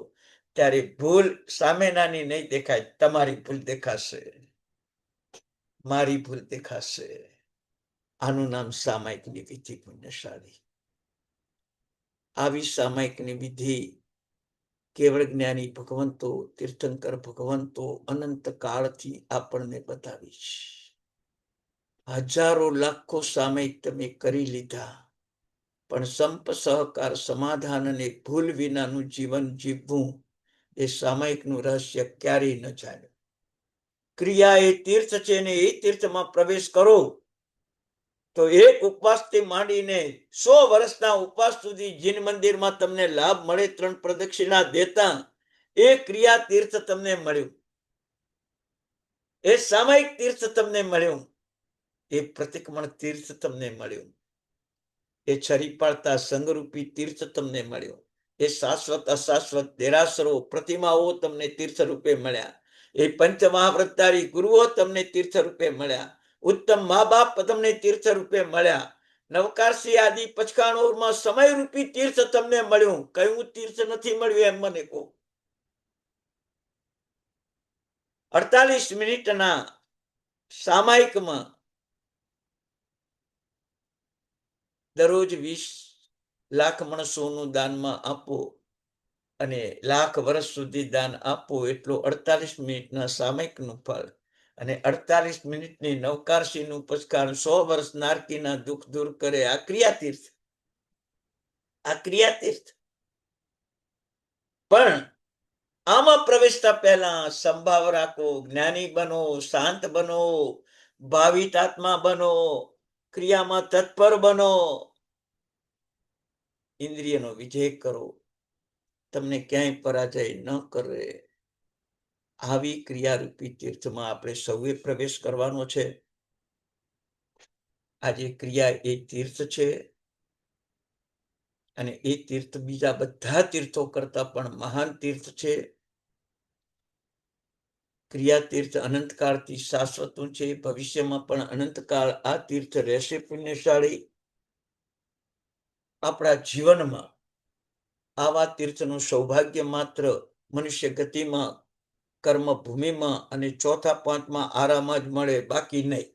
ત્યારે ભૂલ સામેનાની નહીં દેખાય, તમારી ભૂલ દેખાશે, મારી ભૂલ દેખાશે. આનું નામ સામાયિકની વિધિ. પુણ્યશાળી આવી સામાયિકની વિધિ કેવળ જ્ઞાની ભગવંતો, તીર્થંકર ભગવંતો અનંત કાળથી આપણને બતાવી છે. હજારો લાખો સામાયિક તમે કરી લીધા, પણ સંપ, સહકાર, સમાધાન અને ભૂલ વિનાનું જીવન જીવવું એ સામાયિકનું રહસ્ય ક્યારેય ન જાણ્યું. ક્રિયા એ તીર્થ છે ને એ તીર્થમાં પ્રવેશ કરો તો એક ઉપવાસથી માંડીને 100 વર્ષના ઉપવાસ સુધી જીન મંદિરમાં તમને લાભ મળે, 3 પ્રદક્ષિણા દેતા, એ ક્રિયા તીર્થ તમને મળ્યું, એ સામાયિક તીર્થ તમને મળ્યું, એ પ્રતિક્રમણ તીર્થ તમને મળ્યું, એ છરી પાડતા સંગરૂપી તીર્થ તમને મળ્યો, એ શાશ્વત અશાશ્વત દેરાસરો પ્રતિમાઓ તમને તીર્થ રૂપે મળ્યા, એ પંચમહાવ્રતધારી ગુરુઓ તમને તીર્થ રૂપે મળ્યા, ઉત્તમ મા બાપ તમને તીર્થ રૂપે મળ્યા, નવકારસી આદિ પચકાણોરમાં સમયરૂપી તીર્થ તમને મળ્યું. કયું તીર્થ નથી મળ્યું એમ મને કહો? 48 મિનિટના સામાયિકમાં દરરોજ 20 લાખ માણસોનું દાનમાં આપો અને લાખ વર્ષ સુધી દાન આપો, એટલો 48 મિનિટના સામાયિકનું ફળ. અને 48 મિનિટની નવકારસીનું પચકાણ 100 વર્ષ નારકીના દુઃખ દૂર કરે. આ ક્રિયાતીર્થ, આ ક્રિયાતીર્થ. પણ આમાં પ્રવેશતા પહેલા સંભાવ રાખો, જ્ઞાની બનો, શાંત બનો, ભાવિત આત્મા બનો, ક્રિયામાં તત્પર બનો, ઇન્દ્રિયનો વિજય કરો, તમને ક્યાંય પરાજય ન કરે. આવી ક્રિયારૂપી તીર્થમાં આપણે સૌએ પ્રવેશ કરવાનો છે. આજે ક્રિયા એ તીર્થ છે અને એ તીર્થ બીજા બધા તીર્થો કરતા પણ મહાન તીર્થ છે. ક્રિયા તીર્થ અનંતકાળથી શાશ્વતું છે, ભવિષ્યમાં પણ અનંતકાળ આ તીર્થ રહેશે. પુણ્યશાળી આપણા જીવનમાં આવા તીર્થનું સૌભાગ્ય માત્ર મનુષ્ય ગતિમાં, કર્મ ભૂમિમાં અને ચોથા પાંચમાં આરામાં જ મળે, બાકી નહીં,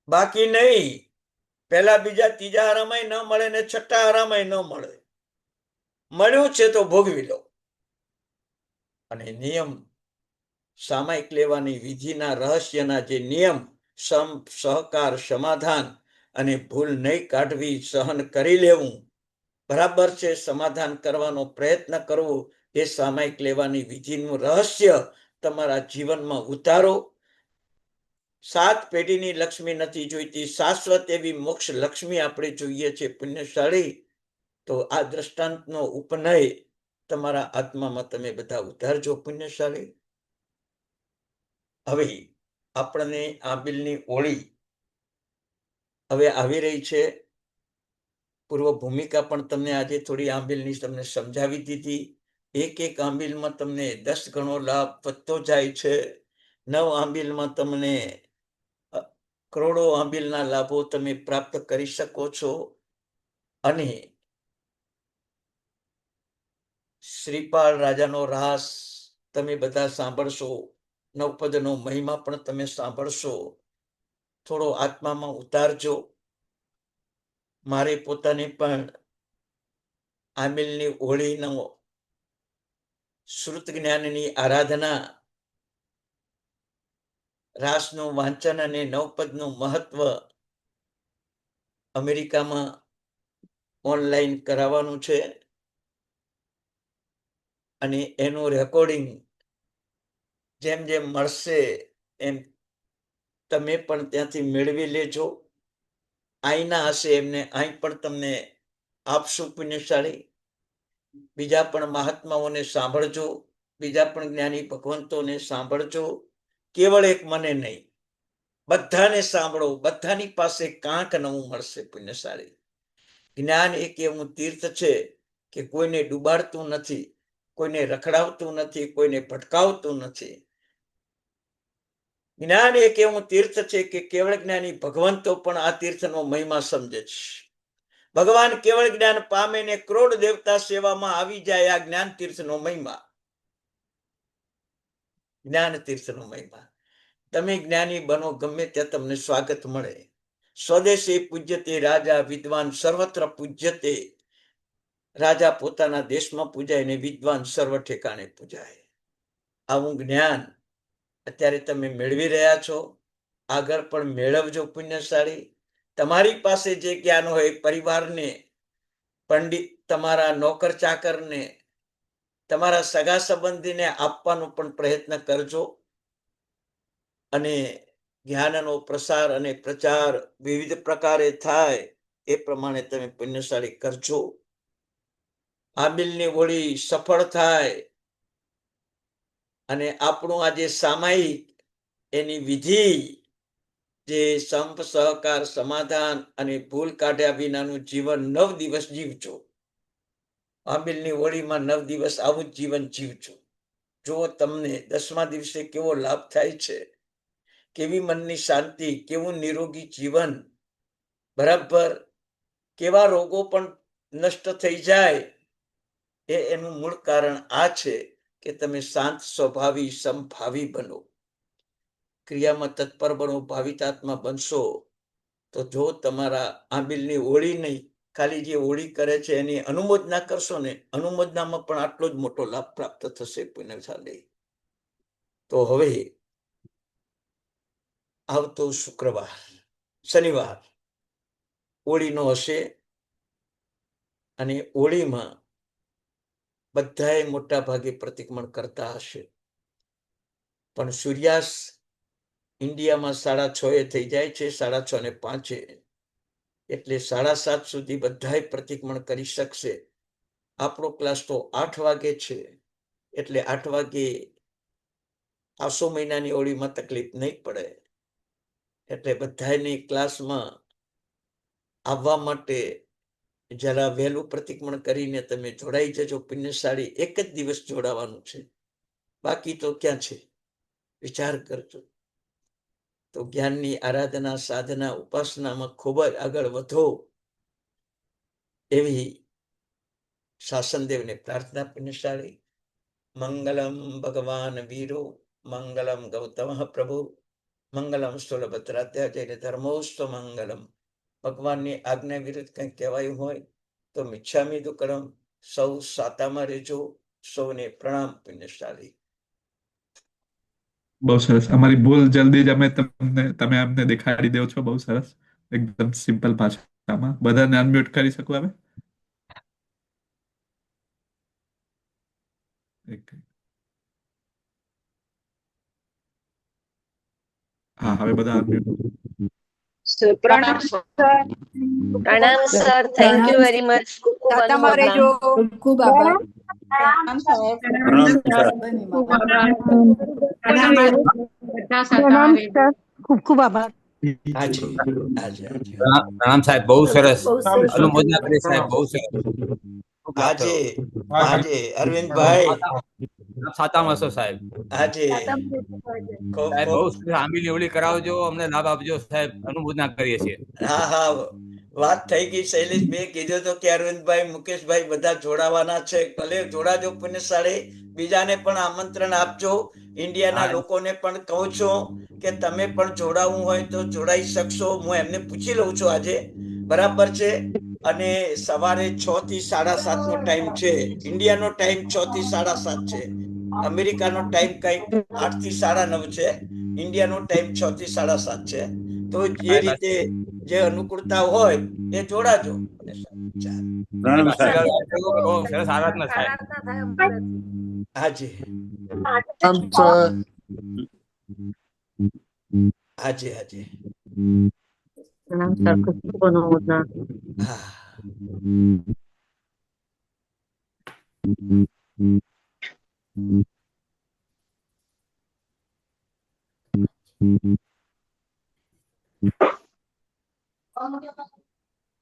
બાકી નહીં. પહેલા બીજા ત્રીજા આરામાંય ન મળે ને છઠ્ઠા આરામાંય ન મળે. મળ્યું છે તો ભોગવી લો. અને નિયમ સામાયિક લેવાની વિધિના રહસ્યના જે નિયમ, સહકાર, સમાધાન અને ભૂલ નહીં કાઢવી, સહન કરી લેવું, બરાબર છે, સમાધાન કરવાનો પ્રયત્ન કરવો, એ સામાયિક લેવાની વિધિનું રહસ્ય તમારા જીવનમાં ઉતારો. 7 પેઢીની લક્ષ્મી નથી જોઈતી, શાશ્વત એવી મોક્ષ લક્ષ્મી આપણે જોઈએ છે પુણ્યશાળી. તો આ દ્રષ્ટાંતનો ઉપનય તમારા આત્મામાં તમે બધા ઉતારજો પુણ્યશાળી. હવે આપણને આંબીલની ઓળી હવે આવી રહી છે. પૂર્વ ભૂમિકા પણ તમને આજે થોડી આંબીલની તમને સમજાવી દીધી. એક આંબીલમાં તમને 10 ગણો લાભ વધતો જાય છે. 9 આંબીલમાં તમને કરોડો આંબીલના લાભો તમે પ્રાપ્ત કરી શકો છો. અને શ્રીપાલ રાજાનો રાસ તમે બધા સાંભળશો, નવપદનો મહિમા પણ તમે સાંભળશો. થોડો આત્મામાં ઉતારજો. મારે પોતાને પણ આંબીલની હોળીનો શ્રુત જ્ઞાનની આરાધના, રાસનું વાંચન અને નવપદનું મહત્વ અમેરિકામાં ઓનલાઈન કરાવવાનું છે. અને એનું રેકોર્ડિંગ જેમ જેમ મળશે એમ તમે પણ ત્યાંથી મેળવી લેજો. અહીંના હશે એમને અહીં પણ તમને આપશું પુણ્યશાળી. બીજા પણ મહાત્માઓને સાંભળજો, બીજા પણ જ્ઞાની ભગવંતોને સાંભળજો. કેવળ એક મને નહીં, બધાને સાંભળો. બધાની પાસે કાંક નવું મળશે પુણ્યશાળી. જ્ઞાન એક એવું તીર્થ છે કે કોઈને ડૂબાડતું નથી, કોઈને રખડાવતું નથી, કોઈને ભટકાવતું નથી. જ્ઞાન એક એવું તીર્થ છે કે કેવળ જ્ઞાની ભગવંતો પણ આ તીર્થનો મહિમા સમજે છે. ભગવાન કેવળ જ્ઞાન પામે ને કરોડ દેવતા સેવામાં આવી જાય. આ જ્ઞાન તીર્થનો મહિમા, જ્ઞાન તીર્થનો મહિમા. તમે જ્ઞાની બનો, ગમે ત્યાં તમને સ્વાગત મળે. સ્વદેશે પૂજ્યતે રાજા, વિદ્વાન સર્વત્ર પૂજ્યતે. રાજા પોતાના દેશમાં પૂજાય ને વિદ્વાન સર્વ ઠેકાણે પૂજાય. આવું જ્ઞાન અત્યારે તમે મેળવી રહ્યા છો, આગળ પણ મેળવજો પુણ્યશાળી. તમારી પાસે જે જ્ઞાન હોય પરિવારને, પંડિત, તમારા નોકર ચાકરને, તમારા સગા સંબંધીને આપવાનો પણ પ્રયત્ન કરજો. અને જ્ઞાનનો પ્રસાર અને પ્રચાર વિવિધ પ્રકારે થાય એ પ્રમાણે તમે પુણ્યશાળી કરજો. આંબીલની હોળી સફળ થાય અને આપણું આજે સામાયિક એની વિધિ, જે સંપ, સહકાર, સમાધાન અને ભૂલ કાઢ્યા વિનાનું જીવન 9 દિવસ જીવજો. આંબીલની હોળીમાં 9 દિવસ આવું જ જીવન જીવજો. જો તમને 10મા દિવસે કેવો લાભ થાય છે, કેવી મનની શાંતિ, કેવું નિરોગી જીવન, બરાબર કેવા રોગો પણ નષ્ટ થઈ જાય. એનું મૂળ કારણ આ છે કે તમે શાંત સ્વભાવી, સમભાવી બનો, ક્રિયામાં તત્પર બનો, ભાવિતાત્મા બનશો. તો જો તમારા આંબીલની હોળી નહીં, ખાલી જે હોળી કરે છે એની અનુમોદના કરશો ને, અનુમોદનામાં પણ આટલો જ મોટો લાભ પ્રાપ્ત થશે પુણ્યશાળી. તો હવે આવતો શુક્રવાર, શનિવાર હોળીનો હશે. અને હોળીમાં બધાએ મોટા ભાગે પ્રતિક્રમણ કરતા હશે, પણ સૂર્યાસ્ત ઇન્ડિયામાં 6:30 થઈ જાય છે, 6:05 એટલે 7:30 સુધી બધાએ પ્રતિક્રમણ કરી શકશે. આપણો ક્લાસ તો 8 વાગે છે, એટલે 8 વાગે આસો મહિનાની હોળીમાં તકલીફ નહીં પડે. એટલે બધાની ક્લાસમાં આવવા માટે જરા વહેલું પ્રતિક્રમણ કરીને તમે જોડાઈ જજો પુણ્યશાળી. એક જ દિવસ જોડાવાનું છે, બાકી તો ક્યાં છે, વિચાર કરજો. તો જ્ઞાનની આરાધના, સાધના, ઉપાસનામાં ખૂબ જ આગળ વધો એવી શાસનદેવને પ્રાર્થના પુણ્યશાળી. મંગલમ ભગવાન વીરો, મંગલમ ગૌતમ પ્રભુ, મંગલમ સ્થૂલભદ્રાધ્યાય ધર્મોસ્ત મંગલમ. ભગવાનની આજ્ઞા વિરુદ્ધ કંઈ કહેવાયું હોય તો મિચ્છામી દુક્કડમ. સૌ સાતામાં રહેજો. સૌને પ્રણામ પુણ્યશાળી. બહુ સરસ. અમારી ભૂલ જલ્દી જ તમે અમને દેખાડી દો છો. બહુ સરસ. એકદમ સિમ્પલ ભાષામાં. બધાને અનમ્યુટ કરી શકું હવે? એક. હા, હવે બધા અનમ્યુટ. પ્રણામ સર. પ્રણામ sir, thank you very much. ખૂબ ખૂબ તાતામાં અનુમોદના. રહેજો. ખૂબ ખૂબ આભાર. પ્રણામ સાહેબ. પ્રણામ સર. બધા સાતામાં રહેજો. ખૂબ ખૂબ આભાર. હાજી હાજી હાજી પ્રણામ સાહેબ, બહુ સરસ. બહુ સરસ. અનુમોદના કરી સાહેબ, બહુ સરસ. ખૂબ લાભ થયો. હાજી હાજી અરવિંદભાઈ આપ સાતામાં હશો સાહેબ. હાજી ખૂબ સાહેબ બહુ ખૂબ સરસ. આંબી નીવડી કરાવજો, અમને લાભ આપજો સાહેબ. અનુમોદના કરીએ છીએ. હા હા વાત થઈ ગઈ. શૈલેષ બે કીધું તો કે અરવિંદભાઈ મુકેશભાઈ બધા જોડાવાના છે. ભલે જોડાજો પુણ્યશાળી. બીજાને પણ આમંત્રણ આપજો. ઇન્ડિયાના હા. લોકોને પણ કહું છું કે તમે પણ જોડાવું હોય તો જોડાઈ શકશો. હું એમને પૂછી લઉં છું આજે. બરાબર છે. અને સવારે 6 થી 7:30 નો ટાઈમ છે. ઇન્ડિયાનો ટાઈમ 6 થી 7:30 છે. અમેરિકાનો ટાઈમ કઈક 8 થી 9:30 છે. ઇન્ડિયાનો ટાઈમ 6 થી 7:30 છે. તો જે રીતે જે અનુકૂળતા હોય એ જોડાજો. ચાલો. બહુ સરસ આરાધના સાહેબ. હાજી હાજી હાજી પ્રણામ સર, ખૂબ ખૂબ અનુમોદના. હા